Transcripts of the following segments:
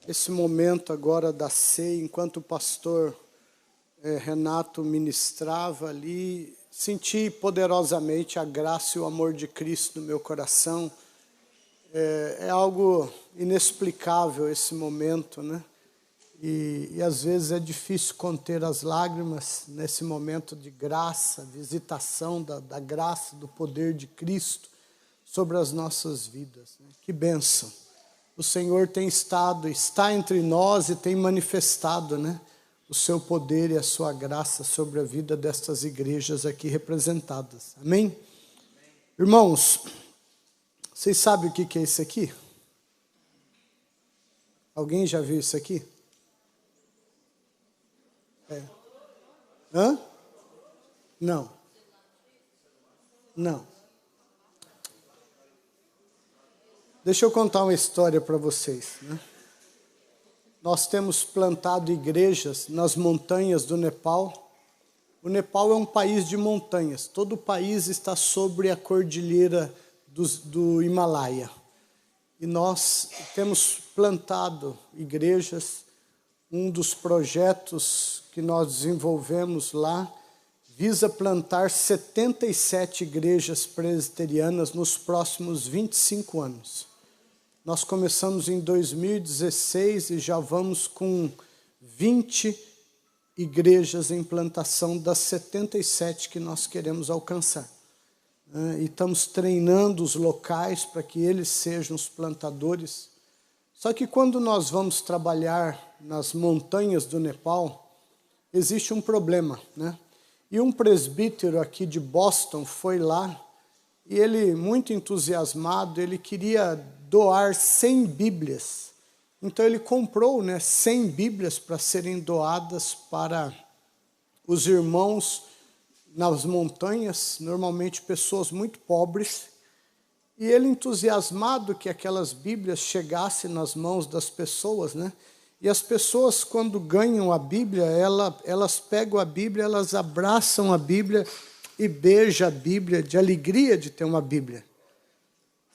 esse momento agora da ceia, enquanto o pastor Renato ministrava ali, senti poderosamente a graça e o amor de Cristo no meu coração. É algo inexplicável esse momento, né? E às vezes é difícil conter as lágrimas nesse momento de graça, visitação da graça, do poder de Cristo sobre as nossas vidas, né? Que bênção! O Senhor tem estado, está entre nós e tem manifestado, né, o seu poder e a sua graça sobre a vida destas igrejas aqui representadas. Amém? Irmãos, vocês sabem o que é isso aqui? Alguém já viu isso aqui? Hã? Não. Não. Deixa eu contar uma história para vocês, né? Nós temos plantado igrejas nas montanhas do Nepal. O Nepal é um país de montanhas. Todo o país está sobre a cordilheira do Himalaia. E nós temos plantado igrejas. Um dos projetos que nós desenvolvemos lá visa plantar 77 igrejas presbiterianas nos próximos 25 anos. Nós começamos em 2016 e já vamos com 20 igrejas em plantação das 77 que nós queremos alcançar. E estamos treinando os locais para que eles sejam os plantadores. Só que quando nós vamos trabalhar nas montanhas do Nepal, existe um problema, né? E um presbítero aqui de Boston foi lá e ele, muito entusiasmado, ele queria doar 100 Bíblias. Então ele comprou, 100 Bíblias para serem doadas para os irmãos nas montanhas, normalmente pessoas muito pobres. E ele, entusiasmado que aquelas Bíblias chegassem nas mãos das pessoas, né? E as pessoas, quando ganham a Bíblia, elas pegam a Bíblia, elas abraçam a Bíblia e beijam a Bíblia de alegria de ter uma Bíblia.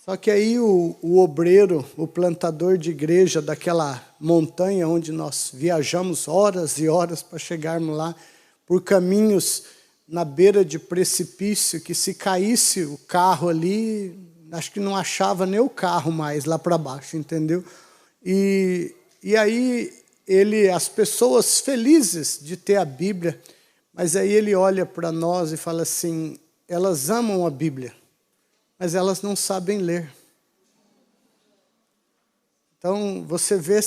Só que aí o obreiro, o plantador de igreja daquela montanha onde nós viajamos horas e horas para chegarmos lá, por caminhos na beira de precipício, que se caísse o carro ali, acho que não achava nem o carro mais lá para baixo, entendeu? E aí as pessoas felizes de ter a Bíblia, mas aí ele olha para nós e fala assim, elas amam a Bíblia, mas elas não sabem ler. Então, você vê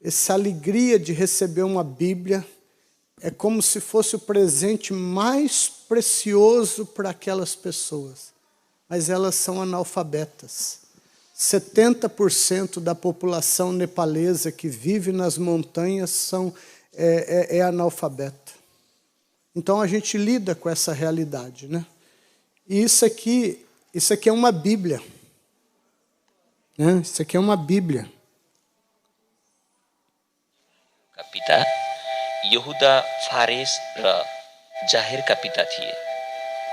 essa alegria de receber uma Bíblia, é como se fosse o presente mais precioso para aquelas pessoas, mas elas são analfabetas. 70% da população nepalesa que vive nas montanhas é analfabeta. Então, a gente lida com essa realidade, né? E isso aqui é uma Bíblia. Né? Isso aqui é uma Bíblia. पिता यहुदा फारेस र जाहेरका पिता थिए।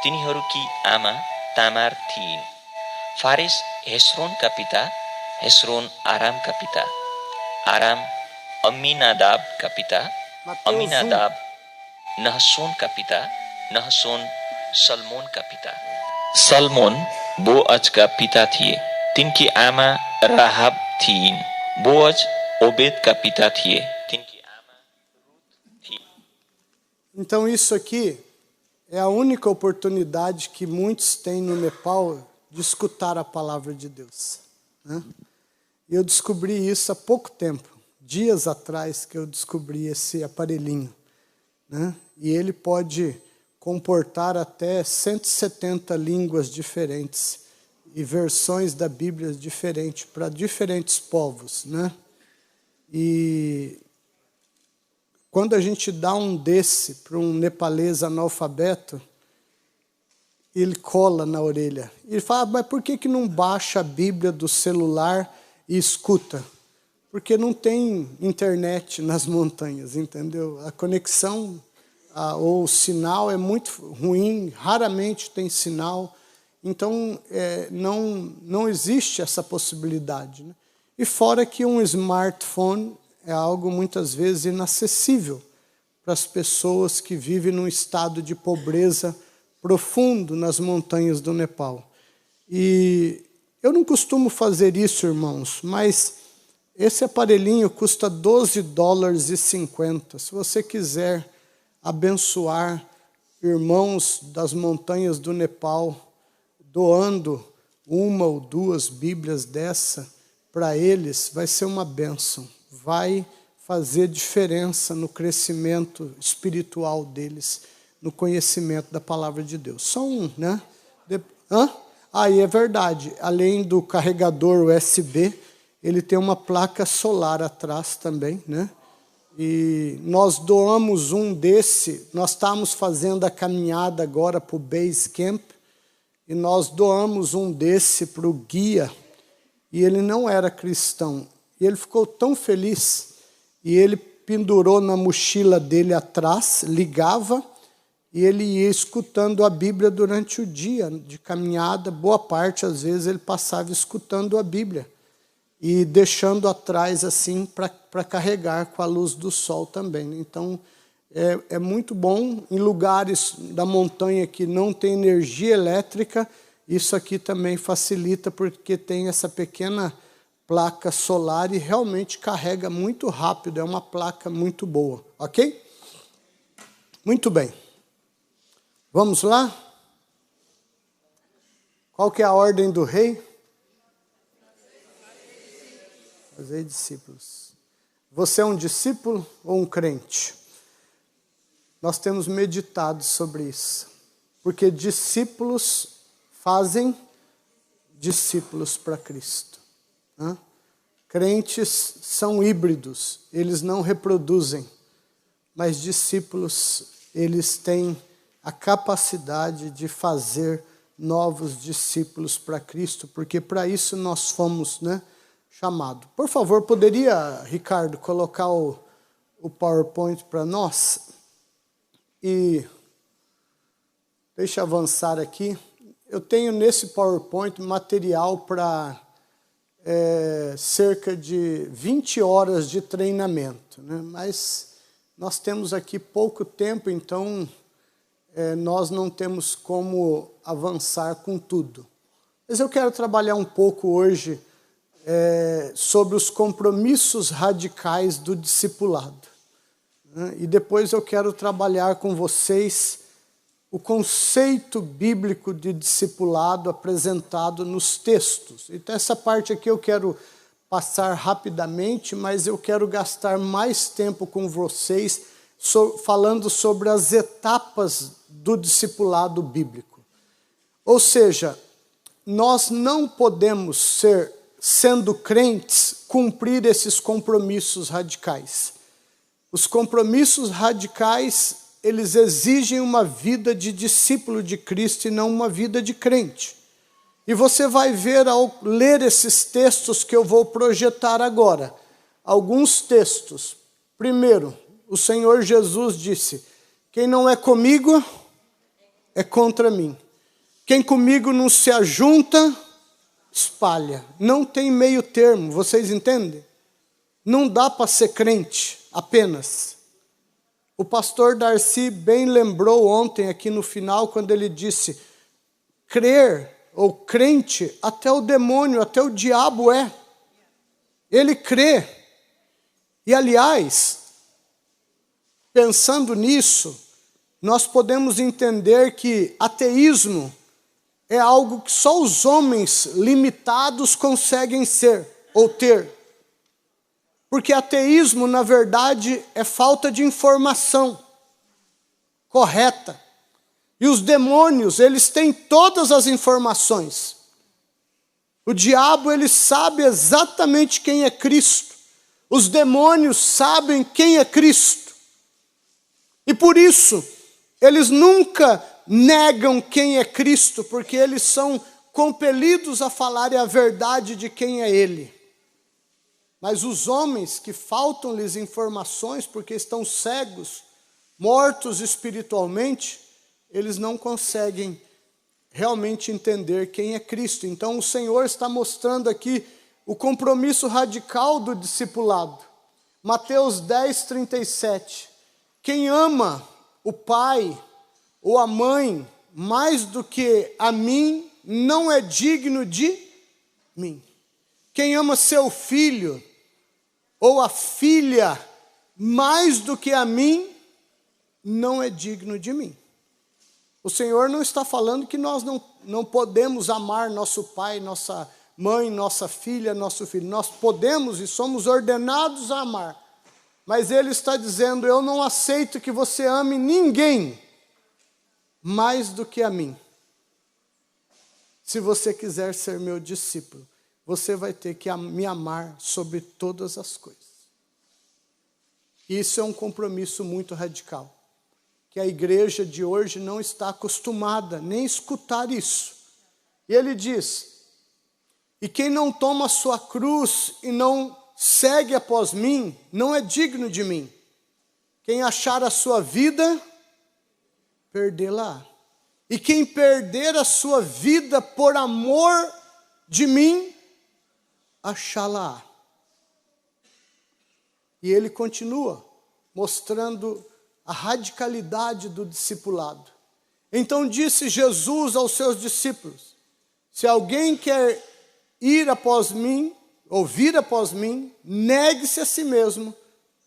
तिनीहरूकी आमा तामार थिइन्। फारेस हेस्रोनका पिता, हेस्रोन आरामका पिता, आराम अम्मीनादाबका पिता, अम्मीनादाब नहसोनका पिता, नहसोन सलमोनका पिता, सलमोन बोअजका पिता थिए। तिनकी आमा राहाब थिइन्। बोअज ओबेदका पिता थिए। तिनकी आमा रुथ थिइन्। Então isso aqui é a única oportunidade que muitos têm no Nepal de escutar a palavra de Deus, né? E eu descobri isso há pouco tempo, dias atrás que eu descobri esse aparelhinho, né? E ele pode comportar até 170 línguas diferentes e versões da Bíblia diferentes para diferentes povos, né? E quando a gente dá um desse para um nepalês analfabeto, ele cola na orelha. Ele fala, mas por que não baixa a Bíblia do celular e escuta? Porque não tem internet nas montanhas, entendeu? A conexão ou o sinal é muito ruim, raramente tem sinal. Então, não existe essa possibilidade, né? E fora que um smartphone é algo muitas vezes inacessível para as pessoas que vivem num estado de pobreza profundo nas montanhas do Nepal. E eu não costumo fazer isso, irmãos, mas esse aparelhinho custa $12,50. Se você quiser abençoar irmãos das montanhas do Nepal, doando uma ou duas Bíblias dessa para eles, vai ser uma bênção. Vai fazer diferença no crescimento espiritual deles, no conhecimento da palavra de Deus. Só um, né? E é verdade, além do carregador USB, ele tem uma placa solar atrás também, né? E nós doamos um desse, nós estamos fazendo a caminhada agora para o Base Camp, e nós doamos um desse para o guia, e ele não era cristão. E ele ficou tão feliz, e ele pendurou na mochila dele atrás, ligava, e ele ia escutando a Bíblia durante o dia de caminhada. Boa parte, às vezes, ele passava escutando a Bíblia e deixando atrás assim para carregar com a luz do sol também. Então, é muito bom em lugares da montanha que não tem energia elétrica. Isso aqui também facilita, porque tem essa pequena placa solar e realmente carrega muito rápido. É uma placa muito boa, ok? Muito bem. Vamos lá? Qual que é a ordem do rei? Fazer discípulos. Você é um discípulo ou um crente? Nós temos meditado sobre isso. Porque discípulos fazem discípulos para Cristo. Crentes são híbridos, eles não reproduzem. Mas discípulos, eles têm a capacidade de fazer novos discípulos para Cristo, porque para isso nós fomos, chamados. Por favor, poderia, Ricardo, colocar o PowerPoint para nós? E deixa eu avançar aqui. Eu tenho nesse PowerPoint material para cerca de 20 horas de treinamento, mas nós temos aqui pouco tempo, então nós não temos como avançar com tudo. Mas eu quero trabalhar um pouco hoje sobre os compromissos radicais do discipulado. E depois eu quero trabalhar com vocês o conceito bíblico de discipulado apresentado nos textos. Então essa parte aqui eu quero passar rapidamente, mas eu quero gastar mais tempo com vocês falando sobre as etapas do discipulado bíblico. Ou seja, nós não podemos sendo crentes, cumprir esses compromissos radicais. Os compromissos radicais, eles exigem uma vida de discípulo de Cristo e não uma vida de crente. E você vai ver ao ler esses textos que eu vou projetar agora. Alguns textos. Primeiro, o Senhor Jesus disse: quem não é comigo é contra mim. Quem comigo não se ajunta, espalha. Não tem meio termo, vocês entendem? Não dá para ser crente apenas. O pastor Darcy bem lembrou ontem aqui no final, quando ele disse: crer ou crente, até o demônio, até o diabo é. Ele crê. E aliás, pensando nisso, nós podemos entender que ateísmo é algo que só os homens limitados conseguem ser ou ter. Porque ateísmo, na verdade, é falta de informação correta. E os demônios, eles têm todas as informações. O diabo, ele sabe exatamente quem é Cristo. Os demônios sabem quem é Cristo. E por isso, eles nunca negam quem é Cristo, porque eles são compelidos a falarem a verdade de quem é Ele. Mas os homens que faltam-lhes informações, porque estão cegos, mortos espiritualmente, eles não conseguem realmente entender quem é Cristo. Então o Senhor está mostrando aqui o compromisso radical do discipulado. Mateus 10, 37. Quem ama o pai ou a mãe mais do que a mim, não é digno de mim. Quem ama seu filho ou a filha mais do que a mim, não é digno de mim. O Senhor não está falando que nós não podemos amar nosso pai, nossa mãe, nossa filha, nosso filho. Nós podemos e somos ordenados a amar. Mas Ele está dizendo, eu não aceito que você ame ninguém mais do que a mim. Se você quiser ser meu discípulo, você vai ter que me amar sobre todas as coisas. Isso é um compromisso muito radical, que a igreja de hoje não está acostumada nem a escutar isso. E ele diz, e quem não toma a sua cruz e não segue após mim, não é digno de mim. Quem achar a sua vida, perdê-la. E quem perder a sua vida por amor de mim, achá-la. E ele continua mostrando a radicalidade do discipulado. Então disse Jesus aos seus discípulos, se alguém quer ir após mim, ou vir após mim, negue-se a si mesmo,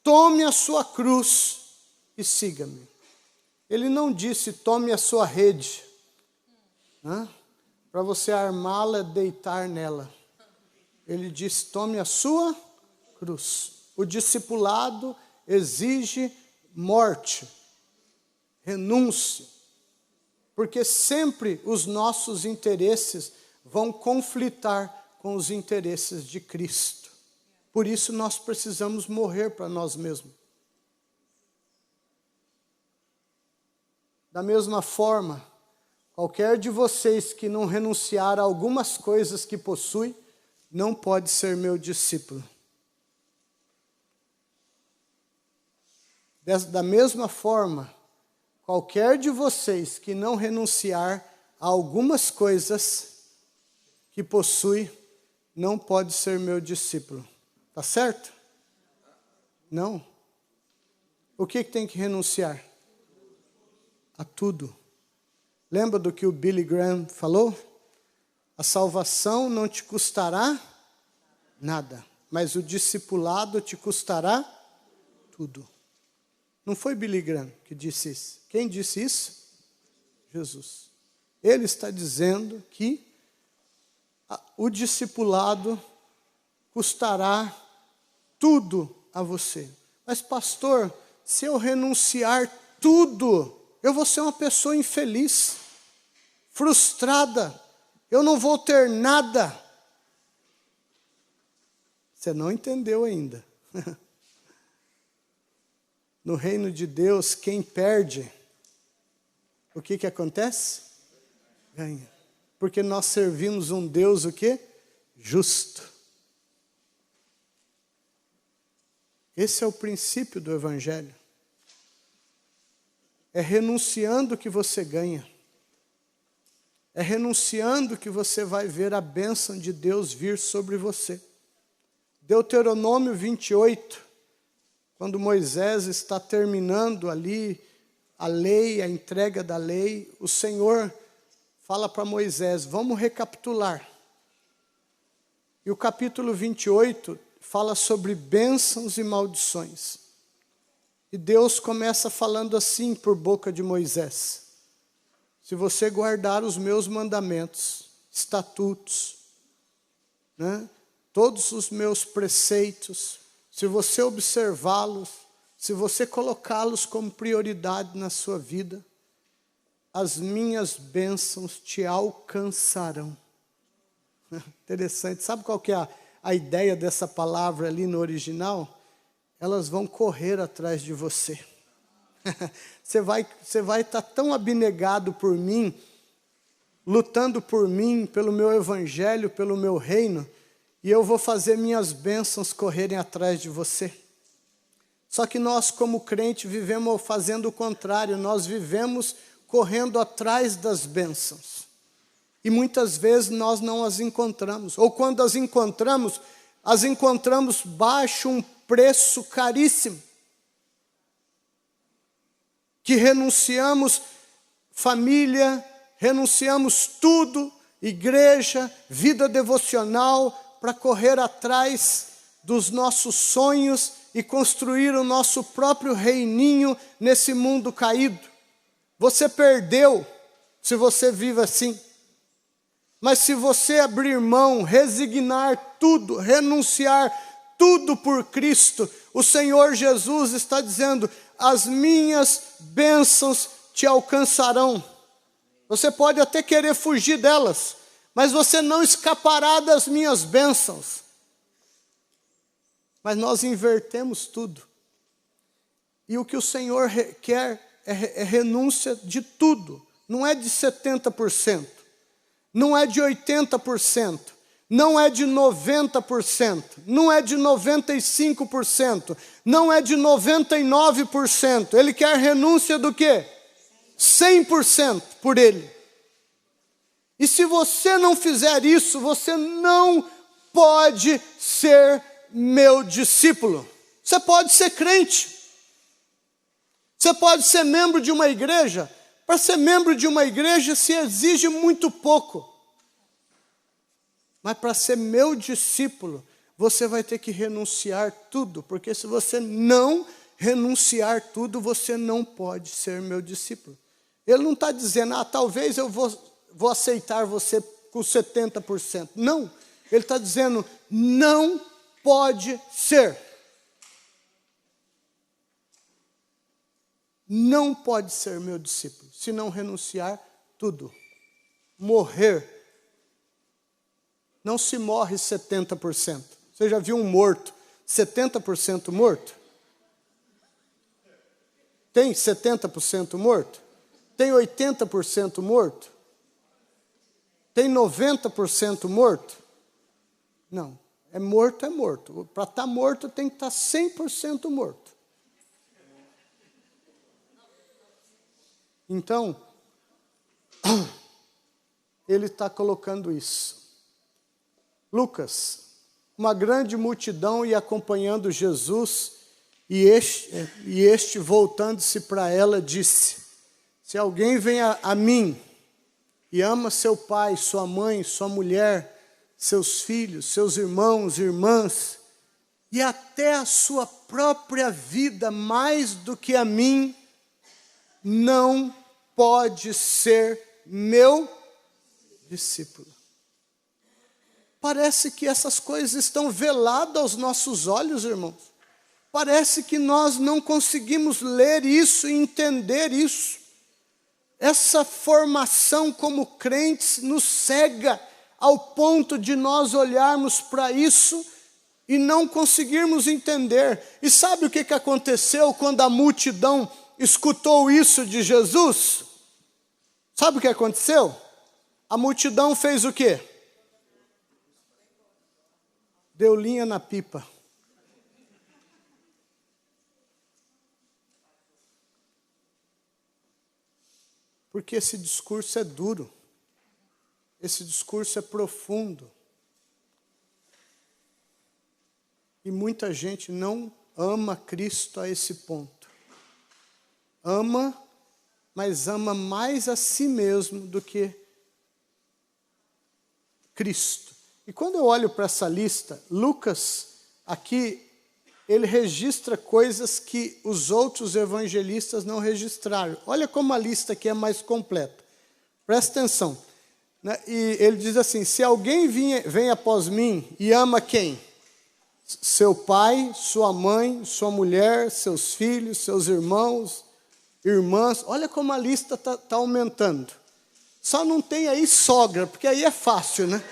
tome a sua cruz e siga-me. Ele não disse, tome a sua rede, para você armá-la, deitar nela. Ele disse, tome a sua cruz. O discipulado exige morte, renúncia, porque sempre os nossos interesses vão conflitar com os interesses de Cristo. Por isso nós precisamos morrer para nós mesmos. Da mesma forma, qualquer de vocês que não renunciar a algumas coisas que possui, não pode ser meu discípulo. Da mesma forma, qualquer de vocês que não renunciar a algumas coisas que possui, não pode ser meu discípulo. Tá certo? Não. O que tem que renunciar? A tudo. Lembra do que o Billy Graham falou? A salvação não te custará nada, mas o discipulado te custará tudo. Não foi Billy Graham que disse isso. Quem disse isso? Jesus. Ele está dizendo que o discipulado custará tudo a você. Mas pastor, se eu renunciar tudo, eu vou ser uma pessoa infeliz, frustrada, eu não vou ter nada. Você não entendeu ainda. No reino de Deus, quem perde, o que acontece? Ganha. Porque nós servimos um Deus o quê? Justo. Esse é o princípio do Evangelho. É renunciando que você ganha. É renunciando que você vai ver a bênção de Deus vir sobre você. Deuteronômio 28, quando Moisés está terminando ali a lei, a entrega da lei, o Senhor fala para Moisés, vamos recapitular. E o capítulo 28 fala sobre bênçãos e maldições. E Deus começa falando assim por boca de Moisés. Se você guardar os meus mandamentos, estatutos, todos os meus preceitos, se você observá-los, se você colocá-los como prioridade na sua vida, as minhas bênçãos te alcançarão. Interessante. Sabe qual que é a ideia dessa palavra ali no original? Elas vão correr atrás de você. Você vai estar tão abnegado por mim, lutando por mim, pelo meu evangelho, pelo meu reino, e eu vou fazer minhas bênçãos correrem atrás de você. Só que nós, como crente, vivemos fazendo o contrário, nós vivemos correndo atrás das bênçãos. E muitas vezes nós não as encontramos. Ou quando as encontramos baixo um preço caríssimo. Que renunciamos família, renunciamos tudo, igreja, vida devocional, para correr atrás dos nossos sonhos e construir o nosso próprio reininho nesse mundo caído. Você perdeu se você vive assim. Mas se você abrir mão, resignar tudo, renunciar tudo por Cristo, o Senhor Jesus está dizendo: as minhas bênçãos te alcançarão. Você pode até querer fugir delas, mas você não escapará das minhas bênçãos. Mas nós invertemos tudo. E o que o Senhor quer é renúncia de tudo. Não é de 70%, não é de 80%, não é de 90%, não é de 95%, não é de 99%. Ele quer renúncia do quê? 100% por Ele. E se você não fizer isso, você não pode ser meu discípulo. Você pode ser crente. Você pode ser membro de uma igreja. Para ser membro de uma igreja se exige muito pouco. Mas para ser meu discípulo, você vai ter que renunciar tudo. Porque se você não renunciar tudo, você não pode ser meu discípulo. Ele não está dizendo, talvez eu vou aceitar você com 70%. Não, ele está dizendo, não pode ser. Não pode ser meu discípulo, se não renunciar tudo. Morrer. Não se morre 70%. Você já viu um morto 70% morto? Tem 70% morto? Tem 80% morto? Tem 90% morto? Não. É morto. Para estar morto tem que estar 100% morto. Então, ele está colocando isso. Lucas, uma grande multidão ia acompanhando Jesus, e este voltando-se para ela, disse: se alguém vem a mim e ama seu pai, sua mãe, sua mulher, seus filhos, seus irmãos, irmãs, e até a sua própria vida mais do que a mim, não pode ser meu discípulo. Parece que essas coisas estão veladas aos nossos olhos, irmãos. Parece que nós não conseguimos ler isso e entender isso. Essa formação como crentes nos cega ao ponto de nós olharmos para isso e não conseguirmos entender. E sabe o que aconteceu quando a multidão escutou isso de Jesus? Sabe o que aconteceu? A multidão fez o quê? Deu linha na pipa. Porque esse discurso é duro. Esse discurso é profundo. E muita gente não ama Cristo a esse ponto. Ama, mas ama mais a si mesmo do que Cristo. E quando eu olho para essa lista, Lucas, aqui, ele registra coisas que os outros evangelistas não registraram. Olha como a lista aqui é mais completa. Presta atenção. Né? E ele diz assim, se alguém vem após mim e ama quem? Seu pai, sua mãe, sua mulher, seus filhos, seus irmãos, irmãs. Olha como a lista está aumentando. Só não tem aí sogra, porque aí é fácil, né?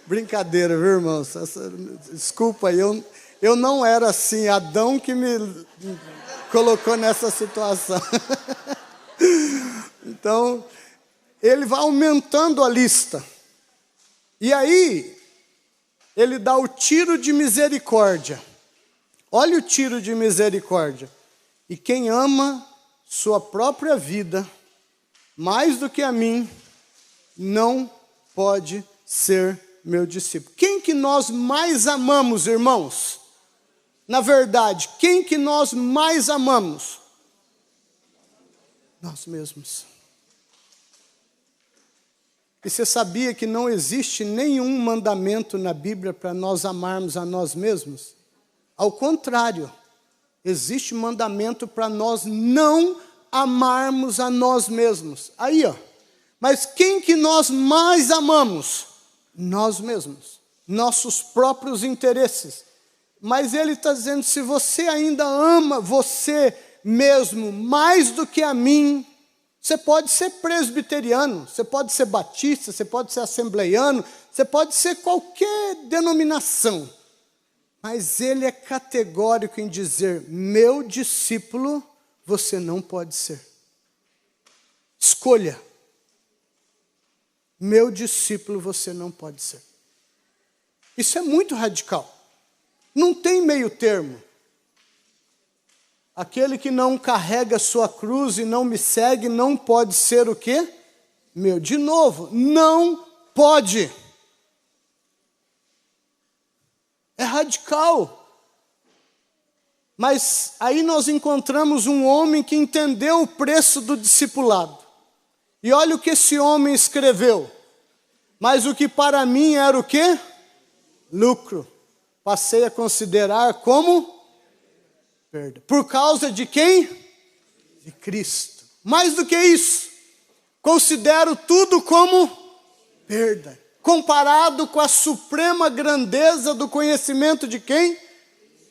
Brincadeira, viu, irmãos? Desculpa, eu não era assim. Adão que me colocou nessa situação. Então, ele vai aumentando a lista. E aí, ele dá o tiro de misericórdia. Olha o tiro de misericórdia. E quem ama sua própria vida, mais do que a mim, não pode ser meu discípulo. Quem que nós mais amamos, irmãos? Na verdade, quem que nós mais amamos? Nós mesmos. E você sabia que não existe nenhum mandamento na Bíblia para nós amarmos a nós mesmos? Ao contrário, existe mandamento para nós não amarmos a nós mesmos. Aí, ó. Mas quem que nós mais amamos? Nós mesmos. Nossos próprios interesses. Mas ele está dizendo, se você ainda ama você mesmo mais do que a mim, você pode ser presbiteriano, você pode ser batista, você pode ser assembleiano, você pode ser qualquer denominação. Mas ele é categórico em dizer, meu discípulo, você não pode ser. Escolha. Meu discípulo, você não pode ser. Isso é muito radical. Não tem meio termo. Aquele que não carrega sua cruz e não me segue, não pode ser o quê? Meu. De novo, não pode. É radical. Mas aí nós encontramos um homem que entendeu o preço do discipulado. E olha o que esse homem escreveu. Mas o que para mim era o quê? Lucro. Passei a considerar como perda. Por causa de quem? De Cristo. Mais do que isso, considero tudo como perda. Comparado com a suprema grandeza do conhecimento de quem?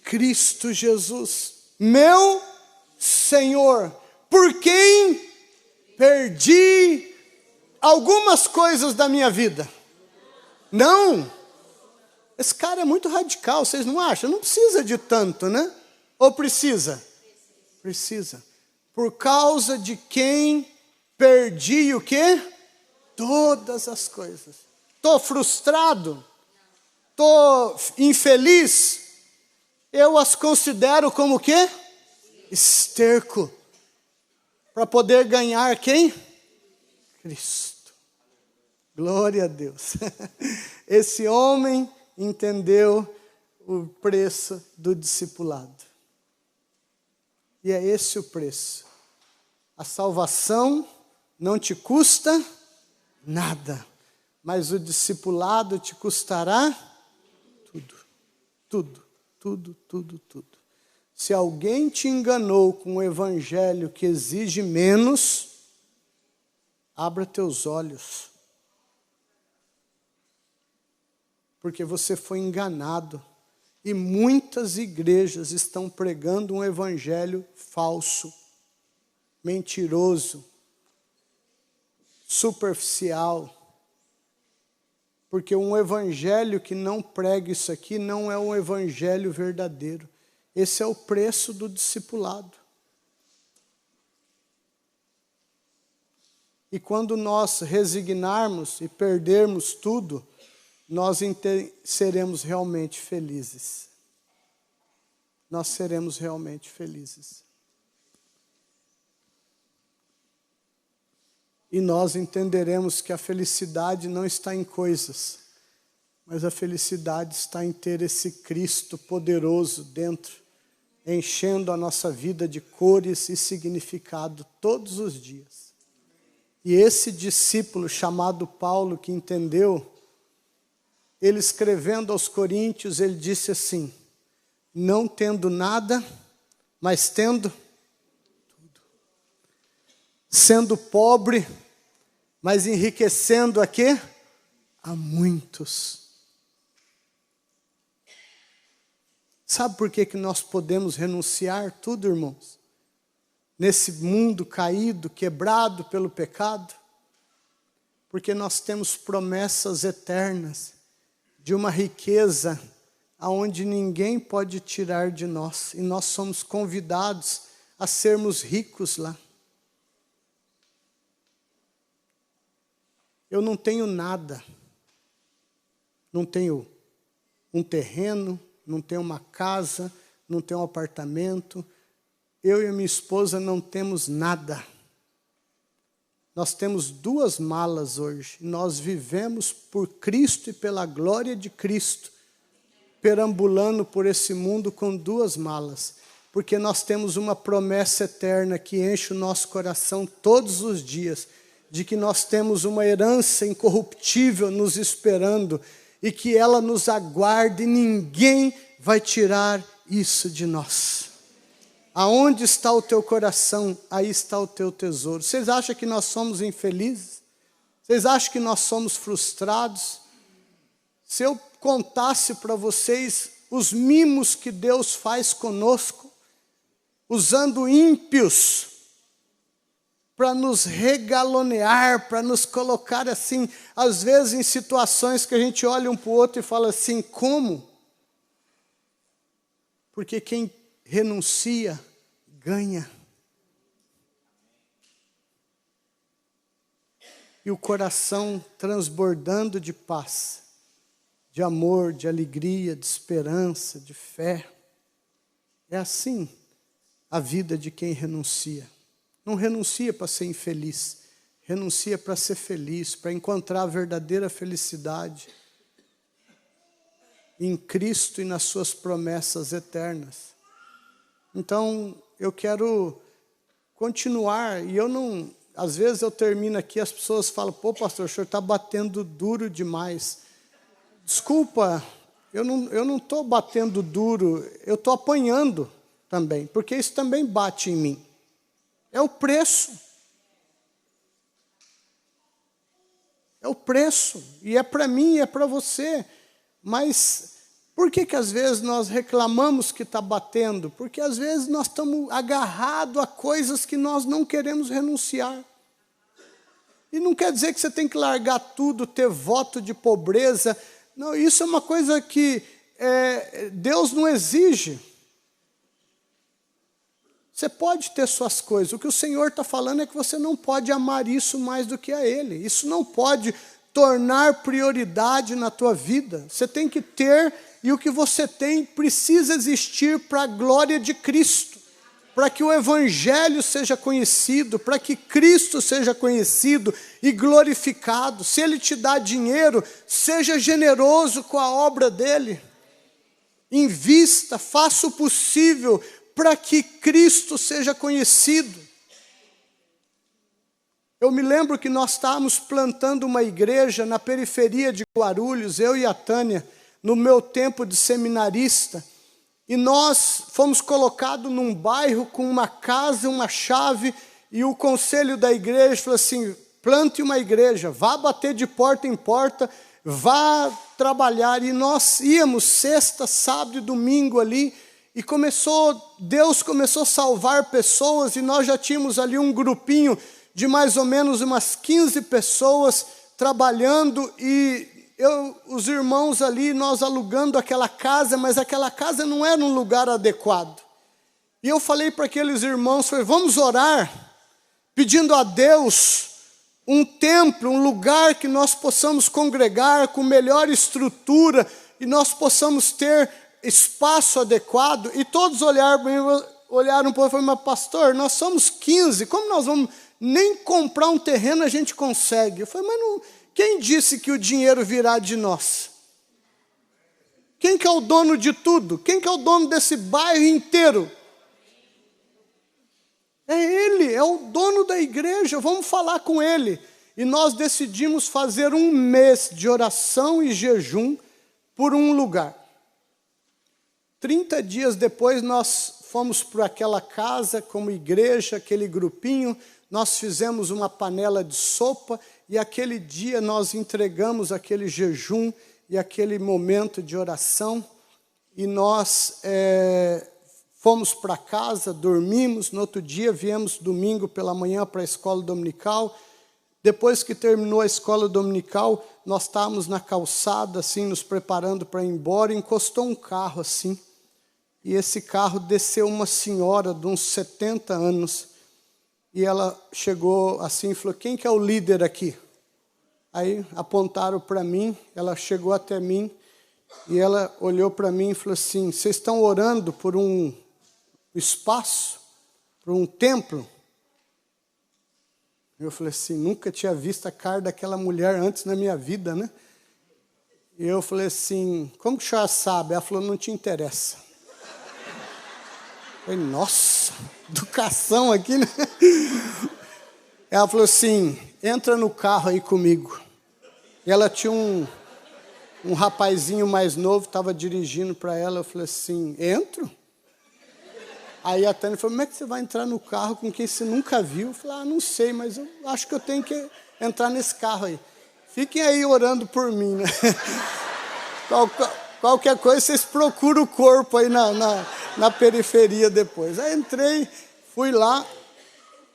Cristo Jesus. Meu Senhor. Por quem perdi algumas coisas da minha vida. Não. Esse cara é muito radical, vocês não acham? Não precisa de tanto, né? Ou precisa? Precisa. Por causa de quem perdi o quê? Todas as coisas. Estou frustrado? Estou infeliz? Eu as considero como o quê? Esterco. Para poder ganhar quem? Cristo. Glória a Deus. Esse homem entendeu o preço do discipulado. E é esse o preço. A salvação não te custa nada, mas o discipulado te custará tudo. Tudo, tudo, tudo, tudo. Se alguém te enganou com um evangelho que exige menos, abra teus olhos. Porque você foi enganado. E muitas igrejas estão pregando um evangelho falso, mentiroso, superficial. Porque um evangelho que não prega isso aqui não é um evangelho verdadeiro. Esse é o preço do discipulado. E quando nós resignarmos e perdermos tudo, nós seremos realmente felizes. Nós seremos realmente felizes. E nós entenderemos que a felicidade não está em coisas, mas a felicidade está em ter esse Cristo poderoso dentro, enchendo a nossa vida de cores e significado todos os dias. E esse discípulo chamado Paulo, que entendeu, ele escrevendo aos Coríntios, ele disse assim, não tendo nada, mas tendo tudo. Sendo pobre, mas enriquecendo a quê? A muitos. Sabe por que nós podemos renunciar tudo, irmãos? Nesse mundo caído, quebrado pelo pecado? Porque nós temos promessas eternas de uma riqueza aonde ninguém pode tirar de nós. E nós somos convidados a sermos ricos lá. Eu não tenho nada. Não tenho um terreno, não tenho uma casa, não tenho um apartamento. Eu e a minha esposa não temos nada. Nós temos 2 malas hoje. Nós vivemos por Cristo e pela glória de Cristo, perambulando por esse mundo com 2 malas. Porque nós temos uma promessa eterna que enche o nosso coração todos os dias, de que nós temos uma herança incorruptível nos esperando, e que ela nos aguarda e ninguém vai tirar isso de nós. Aonde está o teu coração, aí está o teu tesouro. Vocês acham que nós somos infelizes? Vocês acham que nós somos frustrados? Se eu contasse para vocês os mimos que Deus faz conosco, usando ímpios para nos regalonear, para nos colocar assim, às vezes em situações que a gente olha um para o outro e fala assim, como? Porque quem renuncia, ganha. E o coração transbordando de paz, de amor, de alegria, de esperança, de fé. É assim a vida de quem renuncia. Não renuncia para ser infeliz, renuncia para ser feliz, para encontrar a verdadeira felicidade em Cristo e nas suas promessas eternas. Então, eu quero continuar, e eu não, às vezes eu termino aqui, as pessoas falam, pô pastor, o senhor está batendo duro demais. Desculpa, eu não estou batendo duro, eu estou apanhando também, porque isso também bate em mim. É o preço. É o preço, e é para mim, é para você, mas por que às vezes nós reclamamos que está batendo? Porque às vezes nós estamos agarrados a coisas que nós não queremos renunciar. E não quer dizer que você tem que largar tudo, ter voto de pobreza. Não, isso é uma coisa que Deus não exige. Você pode ter suas coisas. O que o Senhor está falando é que você não pode amar isso mais do que a Ele. Isso não pode tornar prioridade na tua vida. Você tem que ter, e o que você tem precisa existir para a glória de Cristo, para que o Evangelho seja conhecido, para que Cristo seja conhecido e glorificado. Se Ele te dá dinheiro, seja generoso com a obra dEle. Invista, faça o possível para que Cristo seja conhecido. Eu me lembro que nós estávamos plantando uma igreja na periferia de Guarulhos, eu e a Tânia, no meu tempo de seminarista, e nós fomos colocados num bairro com uma casa, uma chave, e o conselho da igreja falou assim, plante uma igreja, vá bater de porta em porta, vá trabalhar, e nós íamos sexta, sábado e domingo ali, e Deus começou a salvar pessoas, e nós já tínhamos ali um grupinho de mais ou menos umas 15 pessoas trabalhando, e os irmãos ali, nós alugando aquela casa, mas aquela casa não era um lugar adequado. E eu falei para aqueles irmãos, vamos orar, pedindo a Deus um templo, um lugar que nós possamos congregar com melhor estrutura, e nós possamos ter espaço adequado. E todos olharam para mim e falaram, mas pastor, nós somos 15, como nós vamos nem comprar um terreno a gente consegue? Eu falei, mas não, quem disse que o dinheiro virá de nós? Quem que é o dono de tudo? Quem que é o dono desse bairro inteiro? É Ele, é o dono da igreja, vamos falar com Ele. E nós decidimos fazer um mês de oração e jejum por um lugar. 30 dias depois nós fomos para aquela casa como igreja, aquele grupinho, nós fizemos uma panela de sopa, e aquele dia nós entregamos aquele jejum e aquele momento de oração, e nós fomos para casa, dormimos, no outro dia viemos domingo pela manhã para a escola dominical. Depois que terminou a escola dominical, nós estávamos na calçada, assim, nos preparando para ir embora, e encostou um carro assim, e esse carro desceu uma senhora de uns 70 anos, e ela chegou assim e falou, quem que é o líder aqui? Aí apontaram para mim, ela chegou até mim, e ela olhou para mim e falou assim, vocês estão orando por um espaço, por um templo? Eu falei assim, nunca tinha visto a cara daquela mulher antes na minha vida, né? E eu falei assim, como que a senhora sabe? Ela falou, não te interessa. Eu falei, nossa, educação aqui, né? Ela falou assim, entra no carro aí comigo. E ela tinha um rapazinho mais novo, estava dirigindo para ela. Eu falei assim, entro? Aí a Tânia falou, como é que você vai entrar no carro com quem você nunca viu? Eu falei, não sei, mas eu acho que eu tenho que entrar nesse carro aí. Fiquem aí orando por mim, né? Qualquer coisa, vocês procuram o corpo aí na periferia depois. Aí entrei, fui lá,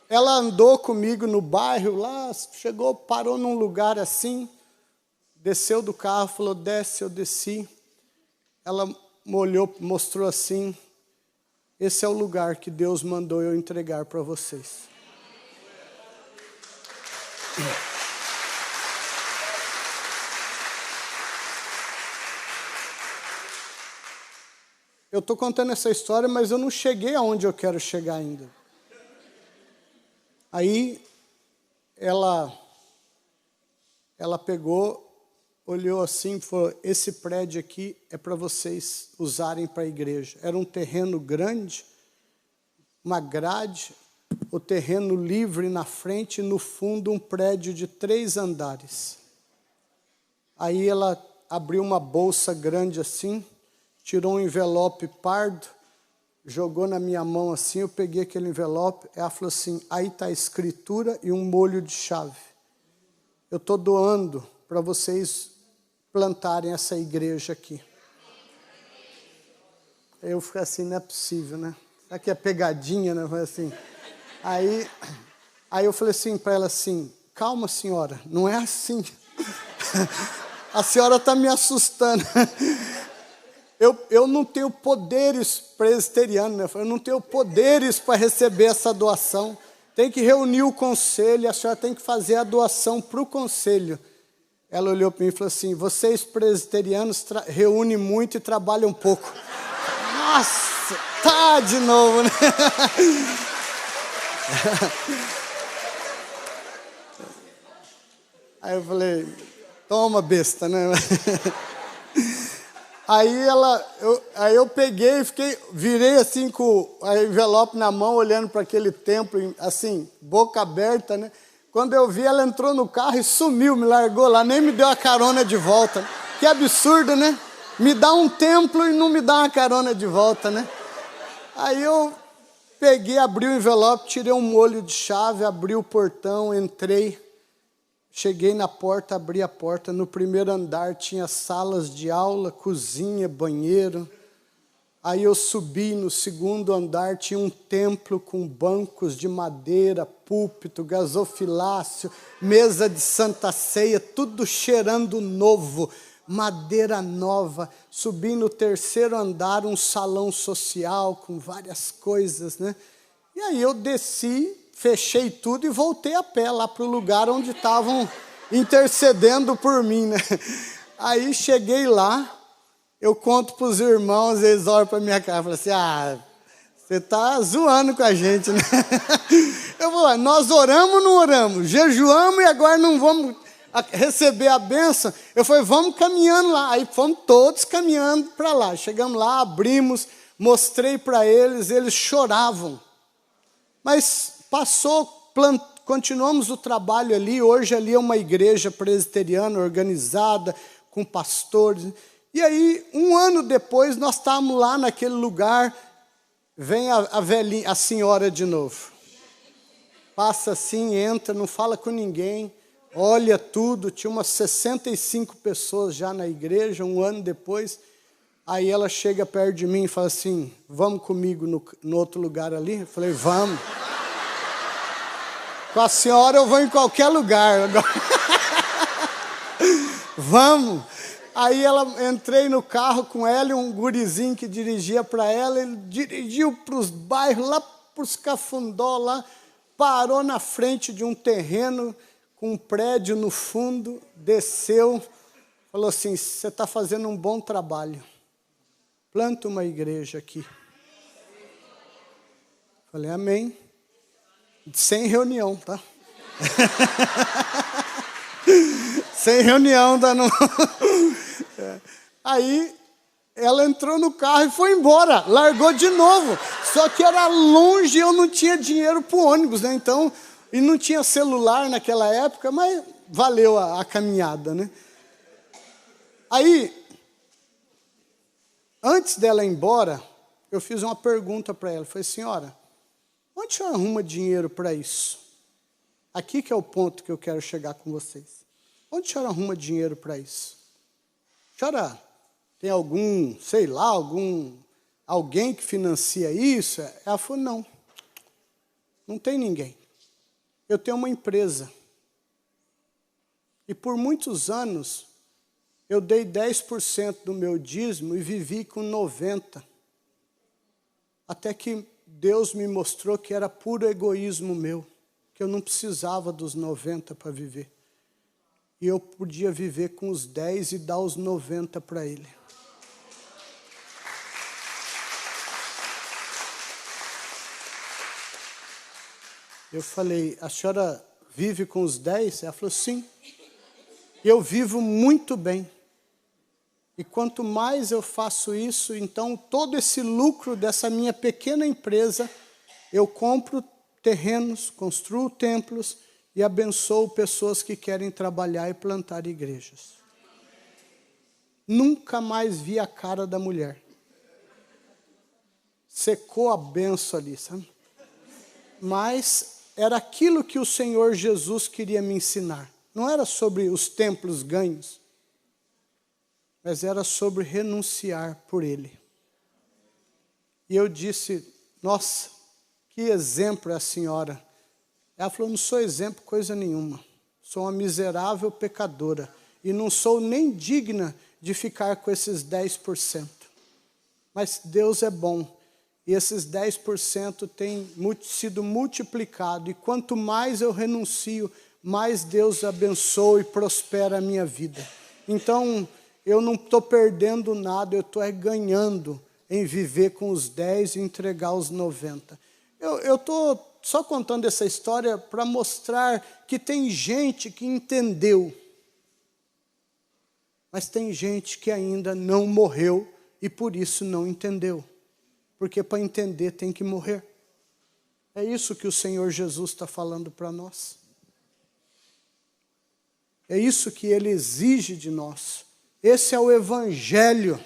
ela andou comigo no bairro lá, chegou, parou num lugar assim, desceu do carro, falou, desce, eu desci. Ela olhou, mostrou assim, esse é o lugar que Deus mandou eu entregar para vocês. Eu estou contando essa história, mas eu não cheguei aonde eu quero chegar ainda. Aí, ela pegou, olhou assim e falou, esse prédio aqui é para vocês usarem para a igreja. Era um terreno grande, uma grade, o terreno livre na frente e no fundo um prédio de 3 andares. Aí ela abriu uma bolsa grande assim, tirou um envelope pardo, jogou na minha mão assim, eu peguei aquele envelope, ela falou assim, aí está a escritura e um molho de chave. Eu estou doando para vocês plantarem essa igreja aqui. Eu fiquei assim, não é possível, né? Será que é pegadinha, né? Foi assim. Aí eu falei assim para ela assim, calma senhora, não é assim. A senhora está me assustando. Eu não tenho poderes presbiterianos, né? Eu não tenho poderes para receber essa doação. Tem que reunir o conselho, a senhora tem que fazer a doação para o conselho. Ela olhou para mim e falou assim, vocês presbiterianos reúnem muito e trabalham pouco. Nossa, tá de novo, né? Aí eu falei, toma besta, né? Aí eu peguei e virei assim com o envelope na mão, olhando para aquele templo, assim, boca aberta, né? Quando eu vi, ela entrou no carro e sumiu, me largou lá, nem me deu a carona de volta. Que absurdo, né? Me dá um templo e não me dá uma carona de volta, né? Aí eu peguei, abri o envelope, tirei um molho de chave, abri o portão, entrei. Cheguei na porta, abri a porta, no primeiro andar tinha salas de aula, cozinha, banheiro. Aí eu subi, no segundo andar tinha um templo com bancos de madeira, púlpito, gasofilácio, mesa de santa ceia, tudo cheirando novo, madeira nova. Subi no terceiro andar, um salão social com várias coisas, né? E aí eu desci, fechei tudo e voltei a pé lá para o lugar onde estavam intercedendo por mim, né? Aí cheguei lá, eu conto para os irmãos, eles olham para a minha cara e falam assim, você está zoando com a gente, né? Eu vou lá, nós oramos ou não oramos? Jejuamos e agora não vamos receber a bênção? Eu falei, vamos caminhando lá. Aí fomos todos caminhando para lá. Chegamos lá, abrimos, mostrei para eles, eles choravam. Mas continuamos o trabalho ali, hoje ali é uma igreja presbiteriana organizada, com pastores. E aí, um ano depois, nós estávamos lá naquele lugar, vem a velhinha, a senhora de novo. Passa assim, entra, não fala com ninguém, olha tudo, tinha umas 65 pessoas já na igreja, um ano depois. Aí ela chega perto de mim e fala assim, vamos comigo no outro lugar ali? Eu falei, vamos. Com a senhora eu vou em qualquer lugar. Vamos. Aí entrei no carro com ela e um gurizinho que dirigia para ela, ele dirigiu para os bairros, lá para os Cafundó, lá, parou na frente de um terreno com um prédio no fundo, desceu, falou assim, você está fazendo um bom trabalho, planta uma igreja aqui. Falei, amém. Sem reunião, tá? Sem reunião, Aí ela entrou no carro e foi embora, largou de novo. Só que era longe e eu não tinha dinheiro para o ônibus, né? Então, e não tinha celular naquela época, mas valeu a caminhada, né? Aí, antes dela ir embora, eu fiz uma pergunta para ela. Falei, senhora, onde a senhora arruma dinheiro para isso? Aqui que é o ponto que eu quero chegar com vocês. Onde a senhora arruma dinheiro para isso? A senhora tem algum, sei lá, alguém que financia isso? Ela falou, não tem ninguém. Eu tenho uma empresa. E por muitos anos, eu dei 10% do meu dízimo e vivi com 90%. Até que Deus me mostrou que era puro egoísmo meu, que eu não precisava dos 90% para viver. E eu podia viver com os 10 e dar os 90 para Ele. Eu falei, a senhora vive com os 10? Ela falou, sim. Eu vivo muito bem. E quanto mais eu faço isso, então todo esse lucro dessa minha pequena empresa, eu compro terrenos, construo templos e abençoo pessoas que querem trabalhar e plantar igrejas. Nunca mais vi a cara da mulher. Secou a benção ali, sabe? Mas era aquilo que o Senhor Jesus queria me ensinar. Não era sobre os templos ganhos, mas era sobre renunciar por Ele. E eu disse, nossa, que exemplo é a senhora. Ela falou, não sou exemplo coisa nenhuma. Sou uma miserável pecadora. E não sou nem digna de ficar com esses 10%. Mas Deus é bom. E esses 10% têm sido multiplicado. E quanto mais eu renuncio, mais Deus abençoa e prospera a minha vida. Então, eu não estou perdendo nada, eu estou ganhando em viver com os 10 e entregar os 90. Eu estou só contando essa história para mostrar que tem gente que entendeu, mas tem gente que ainda não morreu e por isso não entendeu. Porque para entender tem que morrer. É isso que o Senhor Jesus está falando para nós. É isso que Ele exige de nós. Esse é o Evangelho.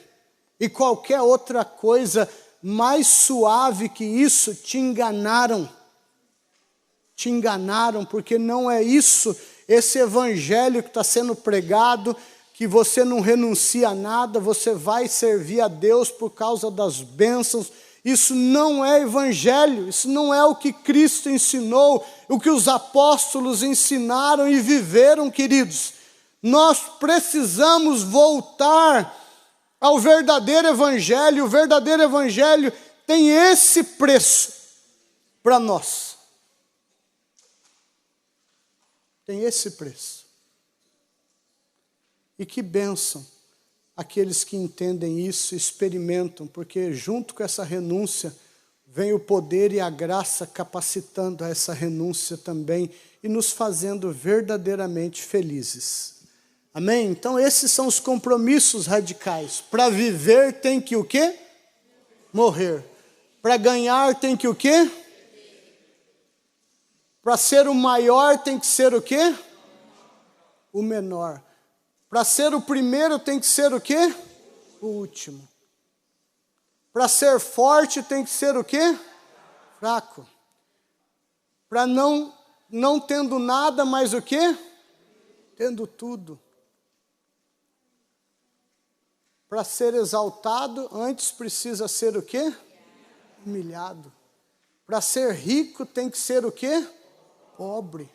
E qualquer outra coisa mais suave que isso, te enganaram. Te enganaram, porque não é isso, esse Evangelho que está sendo pregado, que você não renuncia a nada, você vai servir a Deus por causa das bênçãos. Isso não é Evangelho, isso não é o que Cristo ensinou, o que os apóstolos ensinaram e viveram, queridos. Nós precisamos voltar ao verdadeiro Evangelho. O verdadeiro Evangelho tem esse preço para nós. Tem esse preço. E que bênção aqueles que entendem isso, experimentam, porque junto com essa renúncia vem o poder e a graça capacitando a essa renúncia também e nos fazendo verdadeiramente felizes. Amém? Então esses são os compromissos radicais. Para viver tem que o quê? Morrer. Para ganhar tem que o quê? Para ser o maior tem que ser o quê? O menor. Para ser o primeiro tem que ser o quê? O último. Para ser forte tem que ser o quê? Fraco. Para não tendo nada, mas o quê? Tendo tudo. Para ser exaltado, antes precisa ser o quê? Humilhado. Para ser rico tem que ser o quê? Pobre.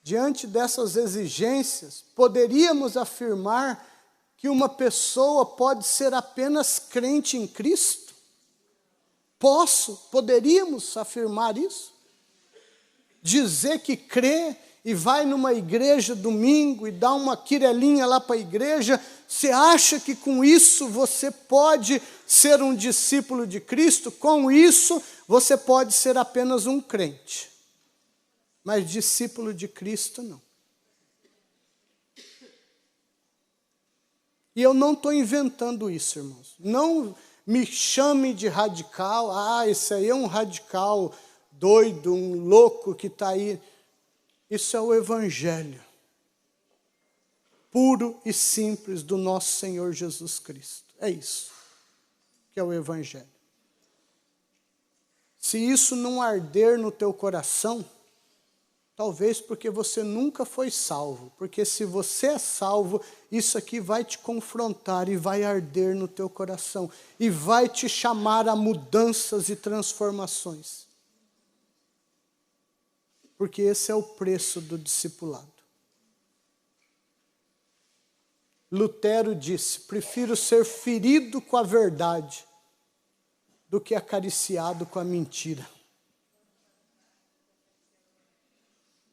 Diante dessas exigências, poderíamos afirmar que uma pessoa pode ser apenas crente em Cristo? Poderíamos afirmar isso? Dizer que crê e vai numa igreja domingo e dá uma quirelinha lá para a igreja, você acha que com isso você pode ser um discípulo de Cristo? Com isso, você pode ser apenas um crente. mas discípulo de Cristo não. E eu não estou inventando isso, irmãos. Não me chame de radical. Ah, esse aí é um radical doido, um louco que está aí. Isso é o Evangelho puro e simples do nosso Senhor Jesus Cristo. É isso que é o Evangelho. Se isso não arder no teu coração, talvez porque você nunca foi salvo. Porque se você é salvo, isso aqui vai te confrontar e vai arder no teu coração. E vai te chamar a mudanças e transformações. Porque esse é o preço do discipulado. Lutero disse: prefiro ser ferido com a verdade do que acariciado com a mentira.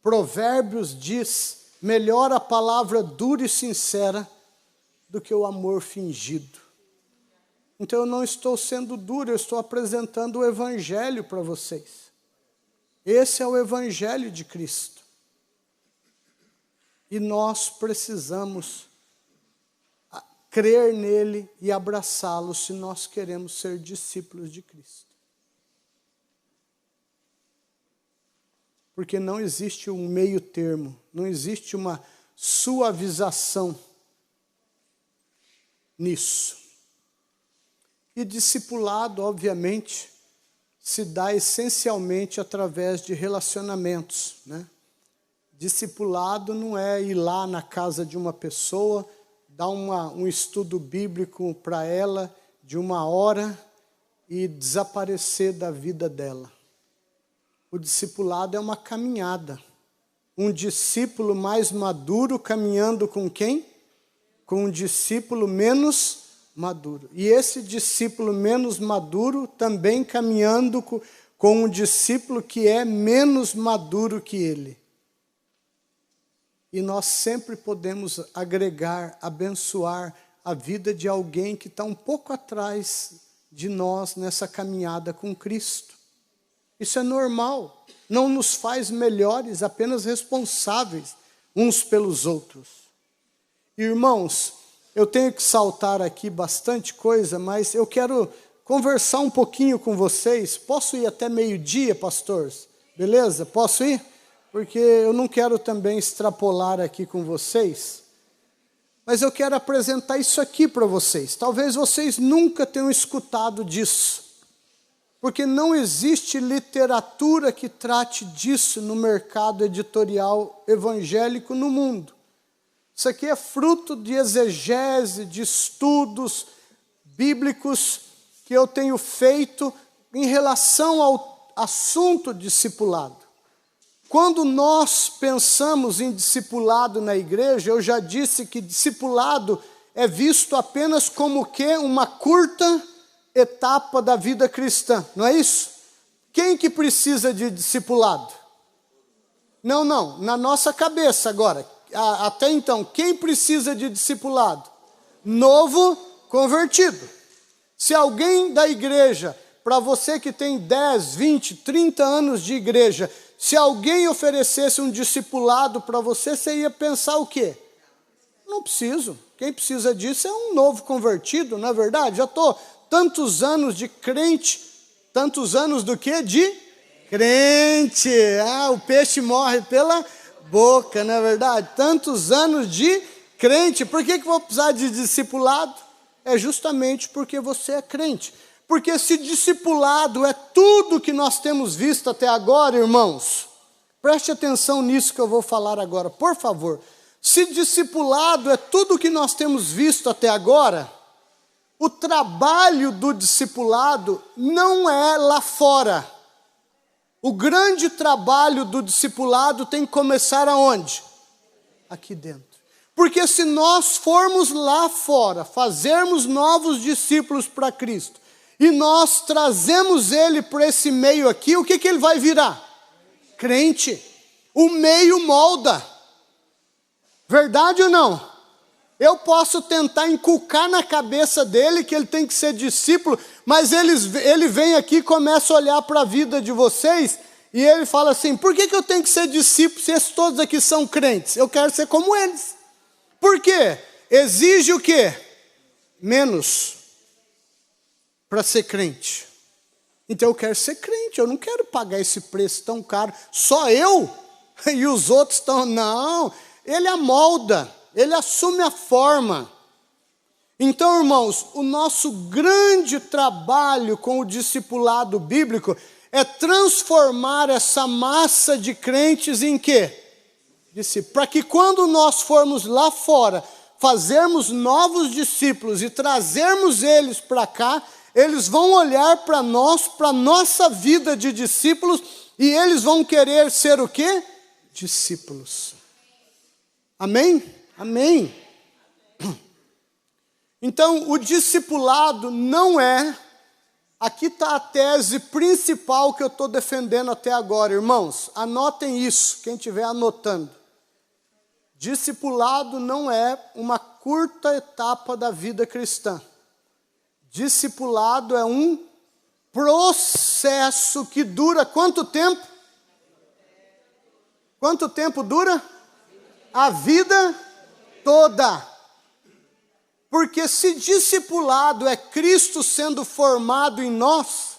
Provérbios diz: melhor a palavra dura e sincera do que o amor fingido. Então eu não estou sendo duro, eu estou apresentando o Evangelho para vocês. Esse é o Evangelho de Cristo. E nós precisamos crer nele e abraçá-lo se nós queremos ser discípulos de Cristo. Porque não existe um meio termo, não existe uma suavização nisso. E discipulado, obviamente, se dá essencialmente através de relacionamentos, né? Discipulado não é ir lá na casa de uma pessoa, dar um estudo bíblico para ela de 1 hora e desaparecer da vida dela. O discipulado é uma caminhada. Um discípulo mais maduro caminhando com quem? Com um discípulo menos maduro. E esse discípulo menos maduro também caminhando com um discípulo que é menos maduro que ele. E nós sempre podemos agregar, abençoar a vida de alguém que está um pouco atrás de nós nessa caminhada com Cristo. Isso é normal, não nos faz melhores, apenas responsáveis uns pelos outros. Irmãos, eu tenho que saltar aqui bastante coisa, mas eu quero conversar um pouquinho com vocês. Posso ir até meio-dia, pastores? Beleza? Posso ir? Porque eu não quero também extrapolar aqui com vocês, mas eu quero apresentar isso aqui para vocês. Talvez vocês nunca tenham escutado disso, porque não existe literatura que trate disso no mercado editorial evangélico no mundo. Isso aqui é fruto de exegese, de estudos bíblicos que eu tenho feito em relação ao assunto discipulado. Quando nós pensamos em discipulado na igreja, eu já disse que discipulado é visto apenas como que uma curta etapa da vida cristã, não é isso? Quem que precisa de discipulado? Não, na nossa cabeça agora, até então, quem precisa de discipulado? Novo convertido. Se alguém da igreja, para você que tem 10, 20, 30 anos de igreja, se alguém oferecesse um discipulado para você, você ia pensar o quê? Não preciso. Quem precisa disso é um novo convertido, não é verdade? Já estou tantos anos de crente, tantos anos do quê? De crente. O peixe morre pela boca, não é verdade? Tantos anos de crente. Por que vou precisar de discipulado? É justamente porque você é crente. Porque se discipulado é tudo que nós temos visto até agora, irmãos, preste atenção nisso que eu vou falar agora, por favor. Se discipulado é tudo que nós temos visto até agora, o trabalho do discipulado não é lá fora. O grande trabalho do discipulado tem que começar aonde? Aqui dentro. Porque se nós formos lá fora, fazermos novos discípulos para Cristo, e nós trazemos ele para esse meio aqui, o que ele vai virar? Crente. O meio molda. Verdade ou não? Eu posso tentar inculcar na cabeça dele que ele tem que ser discípulo, mas ele vem aqui e começa a olhar para a vida de vocês E ele fala assim, por que eu tenho que ser discípulo se esses todos aqui são crentes? Eu quero ser como eles. Por quê? Exige o quê? Menos para ser crente. Então eu quero ser crente, eu não quero pagar esse preço tão caro. Só eu e os outros estão... Não, ele amolda, ele assume a forma. Então, irmãos, o nosso grande trabalho com o discipulado bíblico é transformar essa massa de crentes em quê? Discípulos. Para que quando nós formos lá fora, fazermos novos discípulos e trazermos eles para cá, eles vão olhar para nós, para a nossa vida de discípulos, e eles vão querer ser o quê? Discípulos. Amém? Amém. Então, o discipulado não é... Aqui está a tese principal que eu estou defendendo até agora, irmãos. Anotem isso, quem estiver anotando. Discipulado não é uma curta etapa da vida cristã. Discipulado é um processo que dura quanto tempo? Quanto tempo dura? A vida toda. Porque se discipulado é Cristo sendo formado em nós,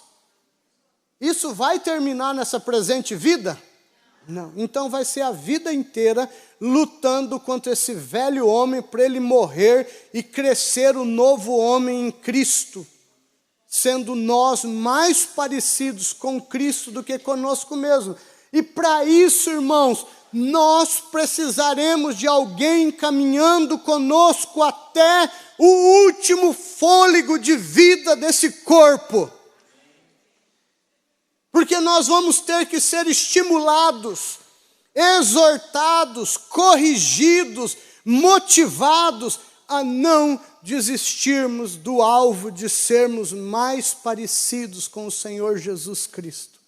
isso vai terminar nessa presente vida? Não. Então vai ser a vida inteira lutando contra esse velho homem para ele morrer e crescer o novo homem em Cristo, sendo nós mais parecidos com Cristo do que conosco mesmo. E para isso, irmãos, nós precisaremos de alguém caminhando conosco até o último fôlego de vida desse corpo. Porque nós vamos ter que ser estimulados, exortados, corrigidos, motivados a não desistirmos do alvo de sermos mais parecidos com o Senhor Jesus Cristo.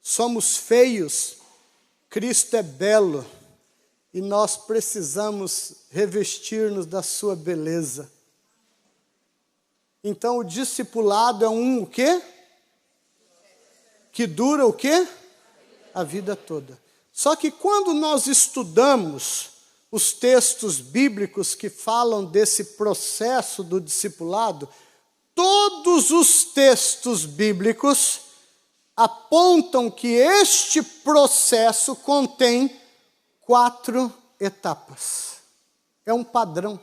Somos feios, Cristo é belo, e nós precisamos revestir-nos da sua beleza. Então o discipulado é o quê? Que dura o quê? A vida toda. Só que quando nós estudamos os textos bíblicos que falam desse processo do discipulado, todos os textos bíblicos apontam que este processo contém 4 etapas. É um padrão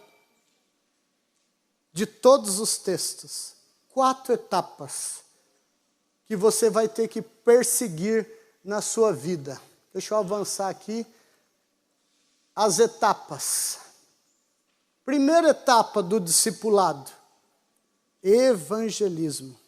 de todos os textos. 4 etapas que você vai ter que perseguir na sua vida. Deixa eu avançar aqui. As etapas. Primeira etapa do discipulado: evangelismo.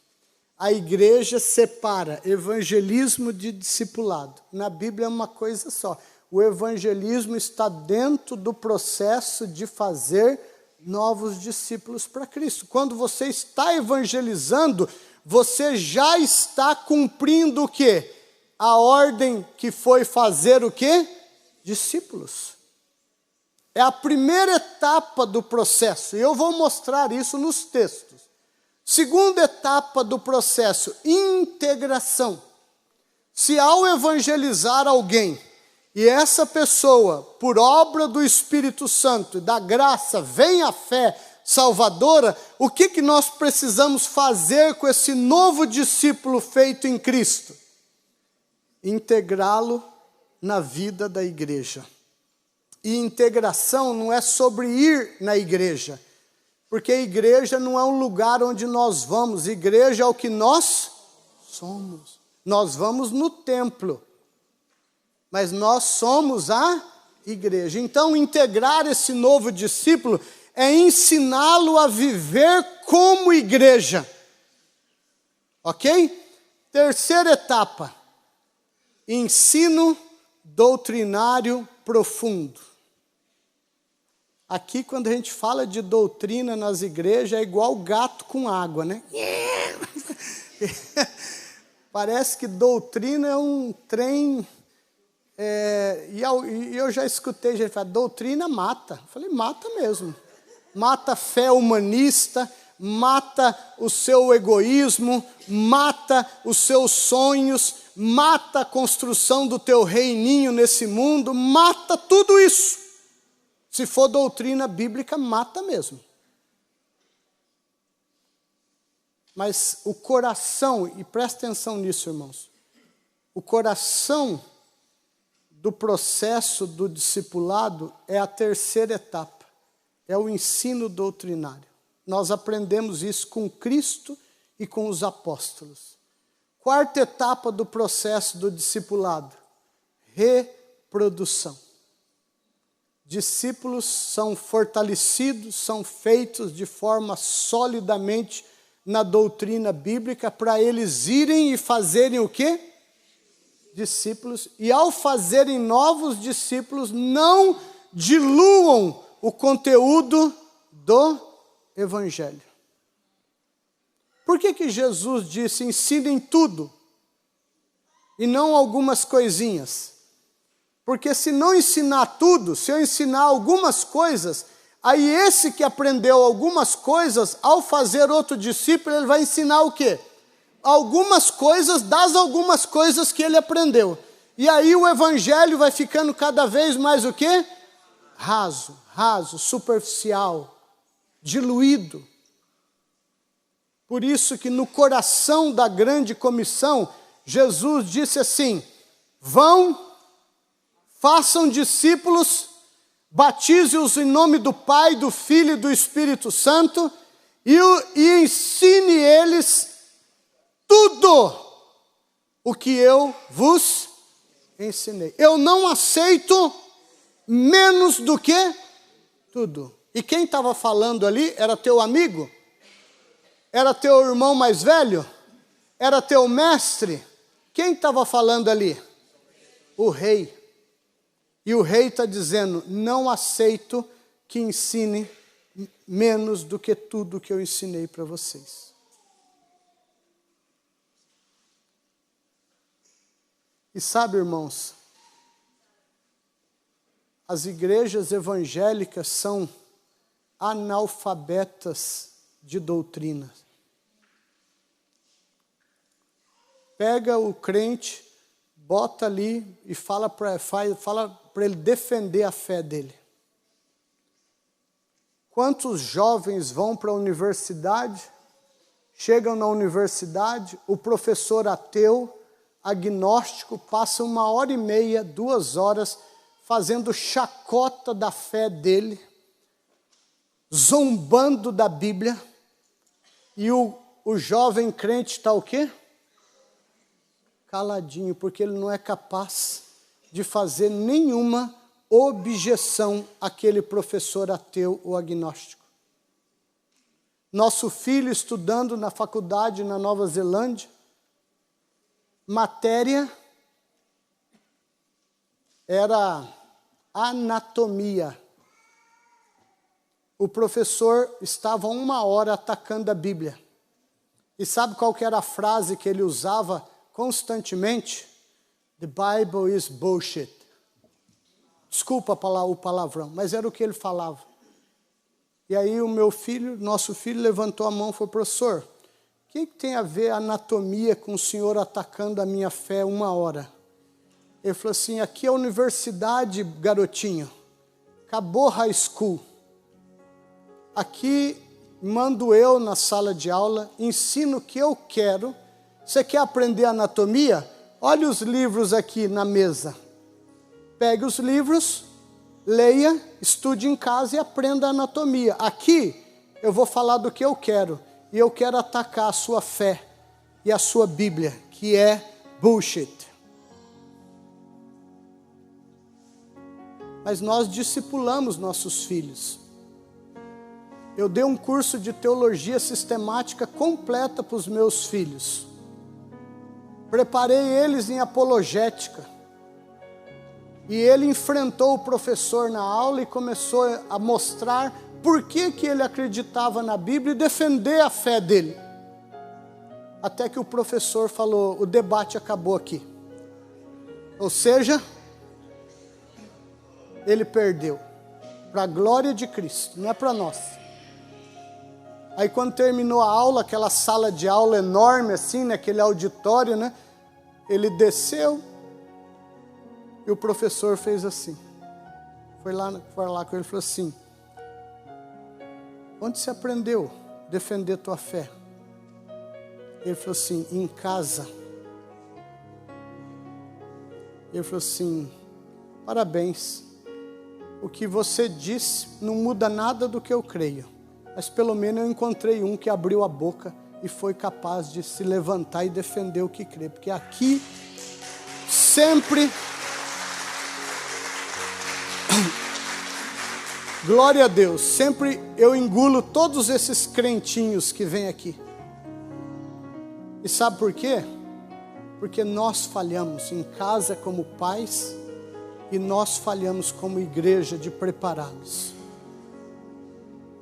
A igreja separa evangelismo de discipulado. Na Bíblia é uma coisa só. O evangelismo está dentro do processo de fazer novos discípulos para Cristo. Quando você está evangelizando, você já está cumprindo o quê? A ordem que foi fazer o quê? Discípulos. É a primeira etapa do processo. E eu vou mostrar isso nos textos. Segunda etapa do processo, integração. Se ao evangelizar alguém, e essa pessoa, por obra do Espírito Santo e da graça, vem à fé salvadora, o que nós precisamos fazer com esse novo discípulo feito em Cristo? Integrá-lo na vida da igreja. E integração não é sobre ir na igreja, porque a igreja não é um lugar onde nós vamos, igreja é o que nós somos. Nós vamos no templo, mas nós somos a igreja. Então, integrar esse novo discípulo é ensiná-lo a viver como igreja. Ok? Terceira etapa, ensino doutrinário profundo. Aqui, quando a gente fala de doutrina nas igrejas, é igual gato com água, né? Parece que doutrina é um trem... E eu já escutei gente falar, doutrina mata. Eu falei, mata mesmo. Mata a fé humanista, mata o seu egoísmo, mata os seus sonhos, mata a construção do teu reininho nesse mundo, mata tudo isso. Se for doutrina bíblica, mata mesmo. Mas o coração, e presta atenção nisso, irmãos, o coração do processo do discipulado é a terceira etapa, é o ensino doutrinário. Nós aprendemos isso com Cristo e com os apóstolos. Quarta etapa do processo do discipulado, reprodução. Discípulos são fortalecidos, são feitos de forma solidamente na doutrina bíblica para eles irem e fazerem o quê? Discípulos. E ao fazerem novos discípulos, não diluam o conteúdo do Evangelho. Por que Jesus disse, ensinem tudo e não algumas coisinhas? Porque se não ensinar tudo, se eu ensinar algumas coisas, aí esse que aprendeu algumas coisas, ao fazer outro discípulo, ele vai ensinar o quê? Algumas coisas das algumas coisas que ele aprendeu. E aí o evangelho vai ficando cada vez mais o quê? Raso, superficial, diluído. Por isso que no coração da grande comissão, Jesus disse assim, vão, façam discípulos, batize-os em nome do Pai, do Filho e do Espírito Santo e ensine eles tudo o que eu vos ensinei. Eu não aceito menos do que tudo. E quem estava falando ali era teu amigo? Era teu irmão mais velho? Era teu mestre? Quem estava falando ali? O rei. E o rei está dizendo, não aceito que ensine menos do que tudo que eu ensinei para vocês. E sabe, irmãos, as igrejas evangélicas são analfabetas de doutrina. Pega o crente, bota ali e fala para ele defender a fé dele. Quantos jovens vão para a universidade, chegam na universidade, o professor ateu, agnóstico, passa 1h30, 2 horas, fazendo chacota da fé dele, zombando da Bíblia, e o jovem crente está o quê? Caladinho, porque ele não é capaz de fazer nenhuma objeção àquele professor ateu ou agnóstico. Nosso filho estudando na faculdade na Nova Zelândia, matéria era anatomia. O professor estava 1 hora atacando a Bíblia. E sabe qual que era a frase que ele usava constantemente? The Bible is bullshit. Desculpa o palavrão, mas era o que ele falava. E aí nosso filho levantou a mão e falou, professor, o que tem a ver a anatomia com o senhor atacando a minha fé 1 hora? Ele falou assim, aqui é a universidade, garotinho. Acabou high school. Aqui mando eu na sala de aula, ensino o que eu quero. Você quer aprender anatomia? Olha os livros aqui na mesa. Pegue os livros, leia, estude em casa e aprenda anatomia. Aqui eu vou falar do que eu quero. E eu quero atacar a sua fé e a sua Bíblia, que é bullshit. Mas nós discipulamos nossos filhos. Eu dei um curso de teologia sistemática completa para os meus filhos. Preparei eles em apologética. E ele enfrentou o professor na aula e começou a mostrar por que ele acreditava na Bíblia e defender a fé dele. Até que o professor falou, o debate acabou aqui. Ou seja, ele perdeu. Para a glória de Cristo, não é para nós. Aí quando terminou a aula, aquela sala de aula enorme assim, naquele auditório, né? ele desceu e o professor fez assim. Foi lá com ele e falou assim: onde você aprendeu a defender tua fé? Ele falou assim: em casa. Ele falou assim: parabéns, o que você disse não muda nada do que eu creio, mas pelo menos eu encontrei um que abriu a boca e foi capaz de se levantar e defender o que crê, porque aqui sempre, glória a Deus, sempre eu engulo todos esses crentinhos que vêm aqui. E sabe por quê? Porque nós falhamos em casa como pais e nós falhamos como igreja de prepará-los.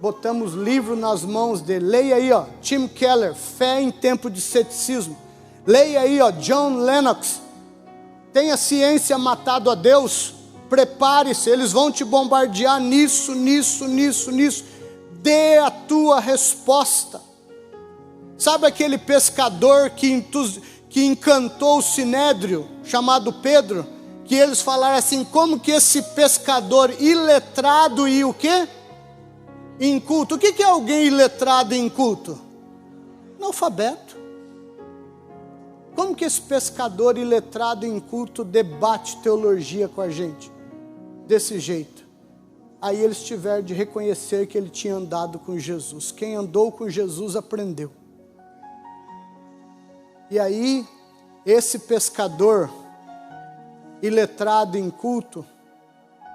Botamos livro nas mãos dele. Leia aí, ó, Tim Keller, Fé em Tempo de Ceticismo. Leia aí, ó, John Lennox, Tenha ciência matado a Deus. Prepare-se, eles vão te bombardear nisso. Dê a tua resposta. Sabe aquele pescador que encantou o sinédrio, chamado Pedro? Que eles falaram assim: como que esse pescador iletrado e o quê? Inculto. O que é alguém iletrado e inculto? Analfabeto. Como que esse pescador iletrado e inculto debate teologia com a gente? Desse jeito. Aí eles tiveram de reconhecer que ele tinha andado com Jesus. Quem andou com Jesus aprendeu. E aí, esse pescador iletrado e inculto,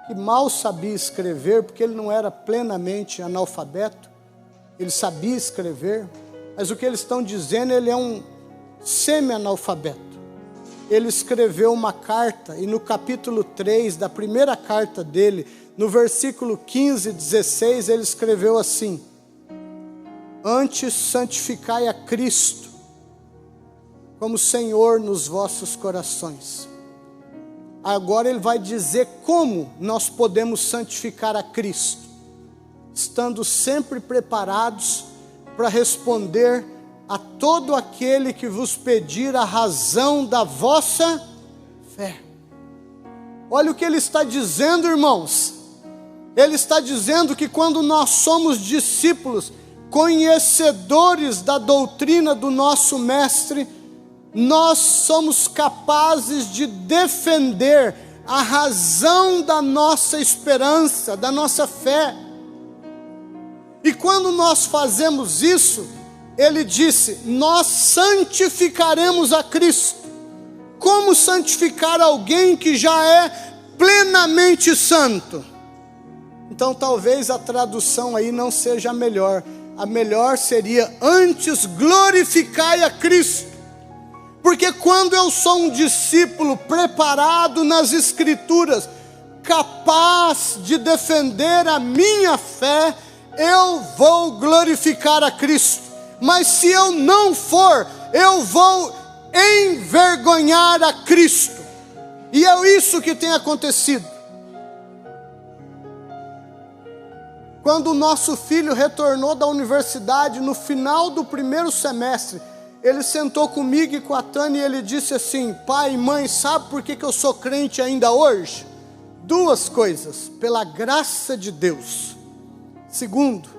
que mal sabia escrever, porque ele não era plenamente analfabeto, ele sabia escrever, mas o que eles estão dizendo, ele é um semi-analfabeto. Ele escreveu uma carta, e no capítulo 3 da primeira carta dele, no versículo 15 e 16, ele escreveu assim: antes santificai a Cristo como Senhor nos vossos corações. Agora ele vai dizer como nós podemos santificar a Cristo, estando sempre preparados para responder a todo aquele que vos pedir a razão da vossa fé. Olha o que ele está dizendo, irmãos. Ele está dizendo que quando nós somos discípulos, conhecedores da doutrina do nosso mestre, nós somos capazes de defender a razão da nossa esperança, da nossa fé. E quando nós fazemos isso, ele disse: nós santificaremos a Cristo. Como santificar alguém que já é plenamente santo? Então talvez a tradução aí não seja a melhor. A melhor seria: antes glorificai a Cristo. Porque quando eu sou um discípulo preparado nas Escrituras, capaz de defender a minha fé, eu vou glorificar a Cristo. Mas se eu não for, eu vou envergonhar a Cristo. E é isso que tem acontecido. Quando o nosso filho retornou da universidade, no final do primeiro semestre, ele sentou comigo e com a Tânia e ele disse assim: pai e mãe, sabe por que eu sou crente ainda hoje? Duas coisas: pela graça de Deus. Segundo,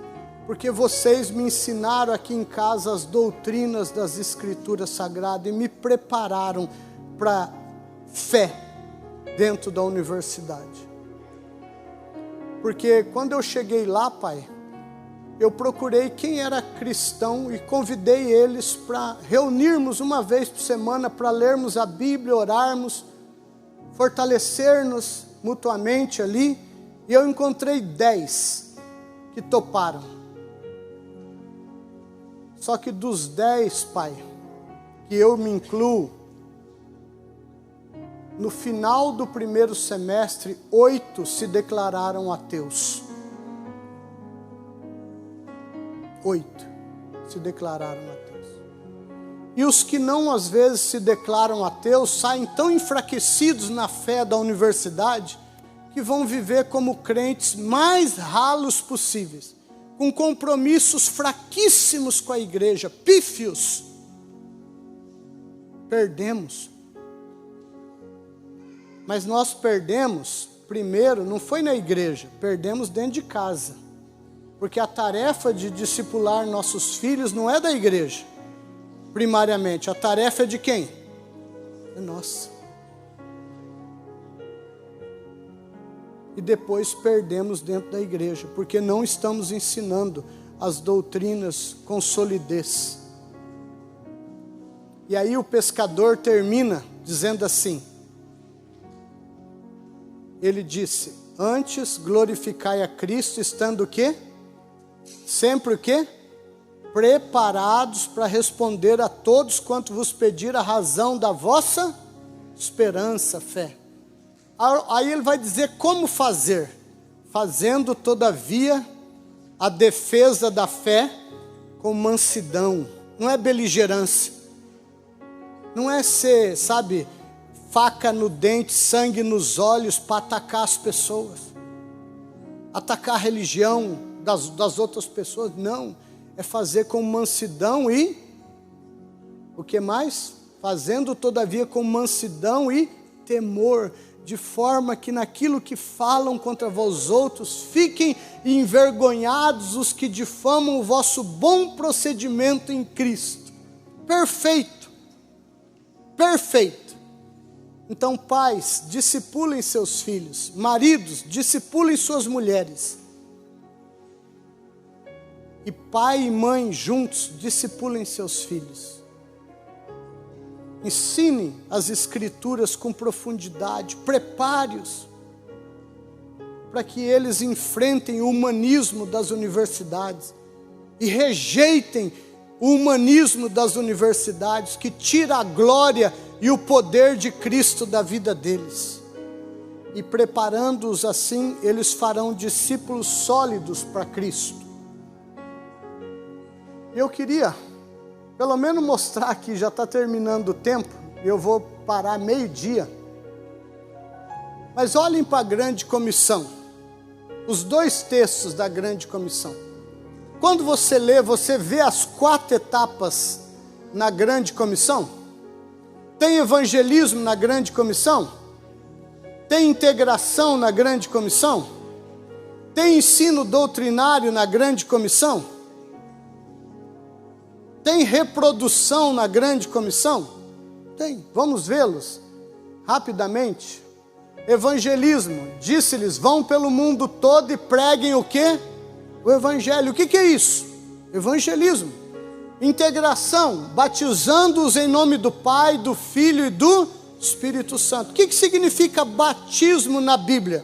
porque vocês me ensinaram aqui em casa as doutrinas das Escrituras Sagradas e me prepararam para fé dentro da universidade. Porque quando eu cheguei lá, pai, eu procurei quem era cristão e convidei eles para reunirmos uma vez por semana para lermos a Bíblia, orarmos, fortalecer-nos mutuamente ali. E eu encontrei 10 que toparam. Só que dos 10, pai, que eu me incluo, no final do primeiro semestre, 8 se declararam ateus. 8 se declararam ateus. E os que não às vezes se declaram ateus, saem tão enfraquecidos na fé da universidade, que vão viver como crentes mais ralos possíveis, com compromissos fraquíssimos com a igreja, pífios. Perdemos Mas nós perdemos, primeiro, não foi na igreja, perdemos dentro de casa. Porque a tarefa de discipular nossos filhos não é da igreja, primariamente. A tarefa é de quem? É nossa. E depois perdemos dentro da igreja, porque não estamos ensinando as doutrinas com solidez. E aí o pescador termina dizendo assim, ele disse, antes glorificai a Cristo, estando o quê? Sempre o quê? Preparados para responder a todos quanto vos pedir a razão da vossa esperança, fé. Aí ele vai dizer como fazer. Fazendo, todavia, a defesa da fé com mansidão. Não é beligerância. Não é ser, sabe, faca no dente, sangue nos olhos para atacar as pessoas. Atacar a religião das outras pessoas. Não. É fazer com mansidão e... O que mais? Fazendo, todavia, com mansidão e temor, de forma que naquilo que falam contra vós outros, fiquem envergonhados os que difamam o vosso bom procedimento em Cristo. Perfeito. Perfeito. Então, pais, discipulem seus filhos. Maridos, discipulem suas mulheres. E pai e mãe juntos, discipulem seus filhos. Ensine as escrituras com profundidade, prepare-os para que eles enfrentem o humanismo das universidades e rejeitem o humanismo das universidades que tira a glória e o poder de Cristo da vida deles. E preparando-os assim, eles farão discípulos sólidos para Cristo. Eu queria pelo menos mostrar aqui, já está terminando o tempo, eu vou parar meio-dia. Mas olhem para a grande comissão, os 2 textos da grande comissão. Quando você lê, você vê as 4 etapas na grande comissão? Tem evangelismo na grande comissão? Tem integração na grande comissão? Tem ensino doutrinário na grande comissão? Tem reprodução na grande comissão? Tem. Vamos vê-los rapidamente. Evangelismo. Disse-lhes, vão pelo mundo todo e preguem o quê? O evangelho. O que é isso? Evangelismo. Integração. Batizando-os em nome do Pai, do Filho e do Espírito Santo. O que significa batismo na Bíblia?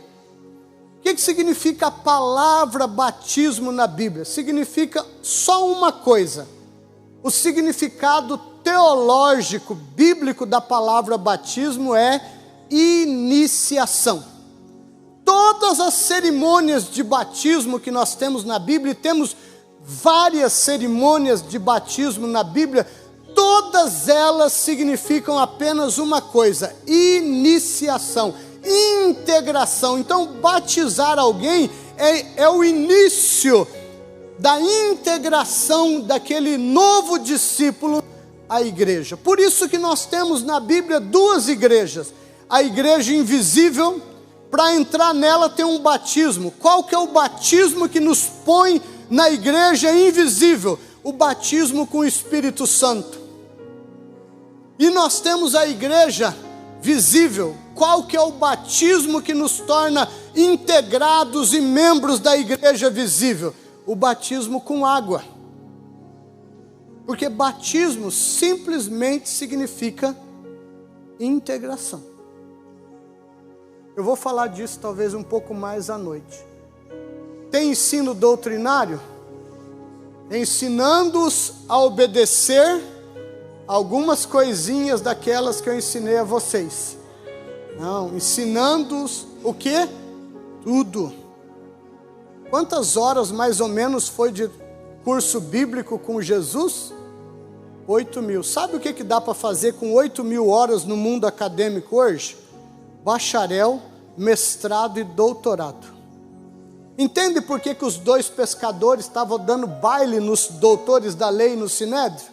O que significa a palavra batismo na Bíblia? Significa só uma coisa. O significado teológico, bíblico da palavra batismo é iniciação. Todas as cerimônias de batismo que nós temos na Bíblia, e temos várias cerimônias de batismo na Bíblia, todas elas significam apenas uma coisa: iniciação, integração. Então, batizar alguém é o início da integração daquele novo discípulo à igreja. Por isso que nós temos na Bíblia 2 igrejas. A igreja invisível, para entrar nela tem um batismo. Qual que é o batismo que nos põe na igreja invisível? O batismo com o Espírito Santo. E nós temos a igreja visível. Qual que é o batismo que nos torna integrados e membros da igreja visível? O batismo com água. Porque batismo simplesmente significa integração. Eu vou falar disso talvez um pouco mais à noite. Tem ensino doutrinário? Ensinando-os a obedecer algumas coisinhas daquelas que eu ensinei a vocês. Não, ensinando-os o quê? Tudo. Quantas horas mais ou menos foi de curso bíblico com Jesus? 8.000. Sabe o que dá para fazer com 8.000 horas no mundo acadêmico hoje? Bacharel, mestrado e doutorado. Entende por que os 2 pescadores estavam dando baile nos doutores da lei no Sinédrio?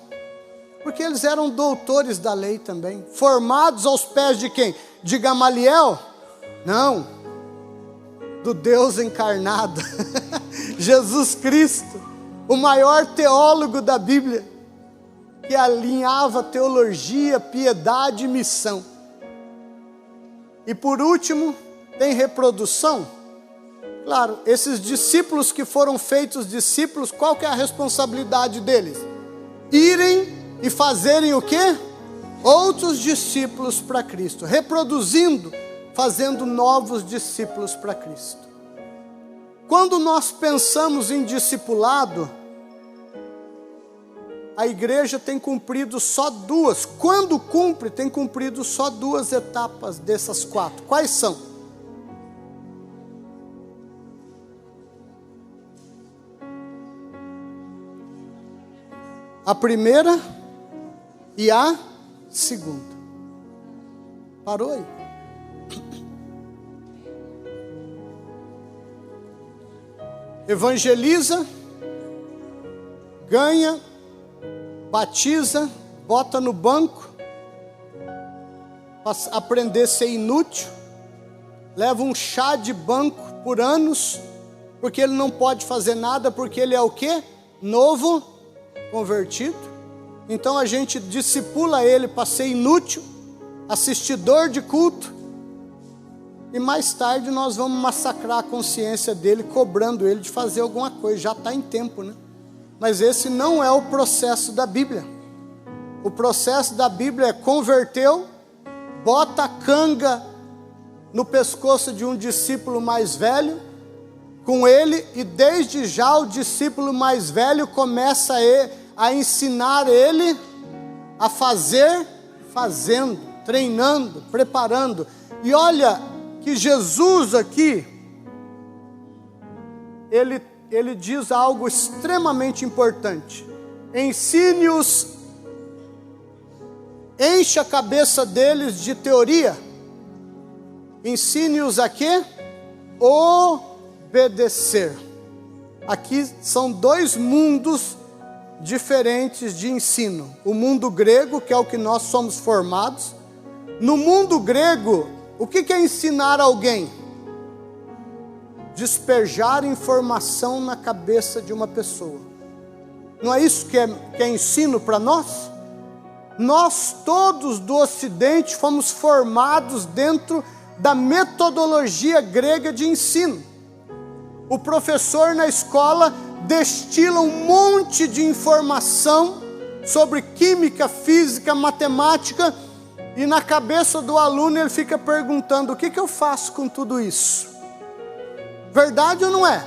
Porque eles eram doutores da lei também. Formados aos pés de quem? de Gamaliel? Não, do Deus encarnado, Jesus Cristo, o maior teólogo da Bíblia, que alinhava teologia, piedade e missão. E por último, tem reprodução. Claro, esses discípulos que foram feitos discípulos, qual que é a responsabilidade deles? Irem e fazerem o quê? Outros discípulos para Cristo, reproduzindo, fazendo novos discípulos para Cristo. Quando nós pensamos em discipulado, a igreja tem cumprido só duas. Quando cumpre, tem cumprido só duas etapas dessas 4. Quais são? A primeira e a segunda. Parou aí? Evangeliza, ganha, batiza, bota no banco, para aprender a ser inútil, leva um chá de banco por anos, porque ele não pode fazer nada, porque ele é o quê? Novo convertido. Então a gente discipula ele para ser inútil, assistidor de culto, e mais tarde nós vamos massacrar a consciência dele, cobrando ele de fazer alguma coisa. Já está em tempo, né? Mas esse não é o processo da Bíblia. O processo da Bíblia é: converteu, bota a canga no pescoço de um discípulo mais velho, com ele, e desde já o discípulo mais velho começa a ensinar ele a fazer, fazendo, treinando, preparando. E olha que Jesus aqui, ele diz algo extremamente importante: ensine-os, enche a cabeça deles de teoria, ensine-os a quê? Obedecer. Aqui são dois mundos diferentes de ensino. O mundo grego, que é o que nós somos formados. No mundo grego, o que é ensinar alguém? Despejar informação na cabeça de uma pessoa. Não é isso que é ensino para nós? Nós todos do Ocidente fomos formados dentro da metodologia grega de ensino. O professor na escola destila um monte de informação sobre química, física, matemática, e na cabeça do aluno ele fica perguntando: o que eu faço com tudo isso? Verdade ou não é?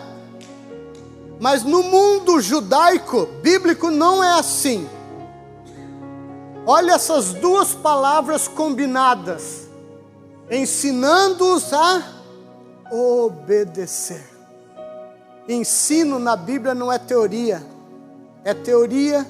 Mas no mundo judaico, bíblico, não é assim. Olha essas duas palavras combinadas: ensinando-os a obedecer. Ensino na Bíblia não é teoria, é teoria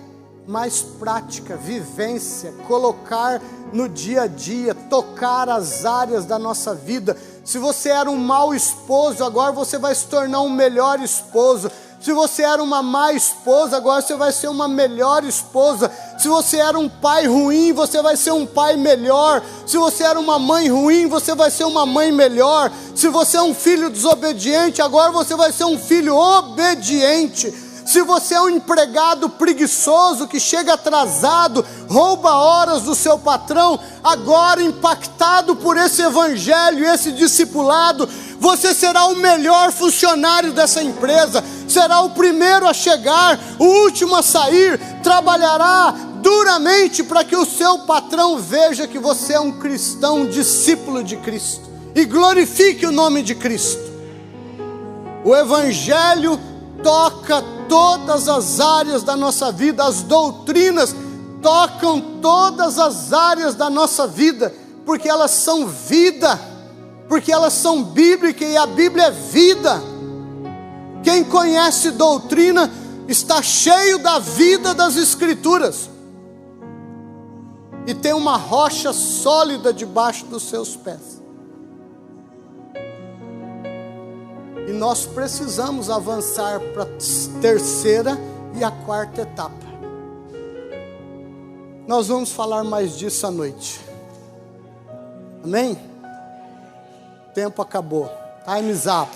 mais prática, vivência, colocar no dia a dia, tocar as áreas da nossa vida. Se você era um mau esposo, agora você vai se tornar um melhor esposo. Se você era uma má esposa, agora você vai ser uma melhor esposa. Se você era um pai ruim, você vai ser um pai melhor. Se você era uma mãe ruim, você vai ser uma mãe melhor. Se você é um filho desobediente, agora você vai ser um filho obediente. Se você é um empregado preguiçoso que chega atrasado, rouba horas do seu patrão, agora impactado por esse evangelho, esse discipulado, você será o melhor funcionário dessa empresa, será o primeiro a chegar, o último a sair, trabalhará duramente para que o seu patrão veja que você é um cristão, um discípulo de Cristo, e glorifique o nome de Cristo. O evangelho toca todas as áreas da nossa vida, as doutrinas tocam todas as áreas da nossa vida, porque elas são vida, porque elas são bíblicas, e a Bíblia é vida. Quem conhece doutrina está cheio da vida das Escrituras, e tem uma rocha sólida debaixo dos seus pés. E nós precisamos avançar para a terceira e a quarta etapa. Nós vamos falar mais disso à noite. Amém? tempo acabou. Time's up.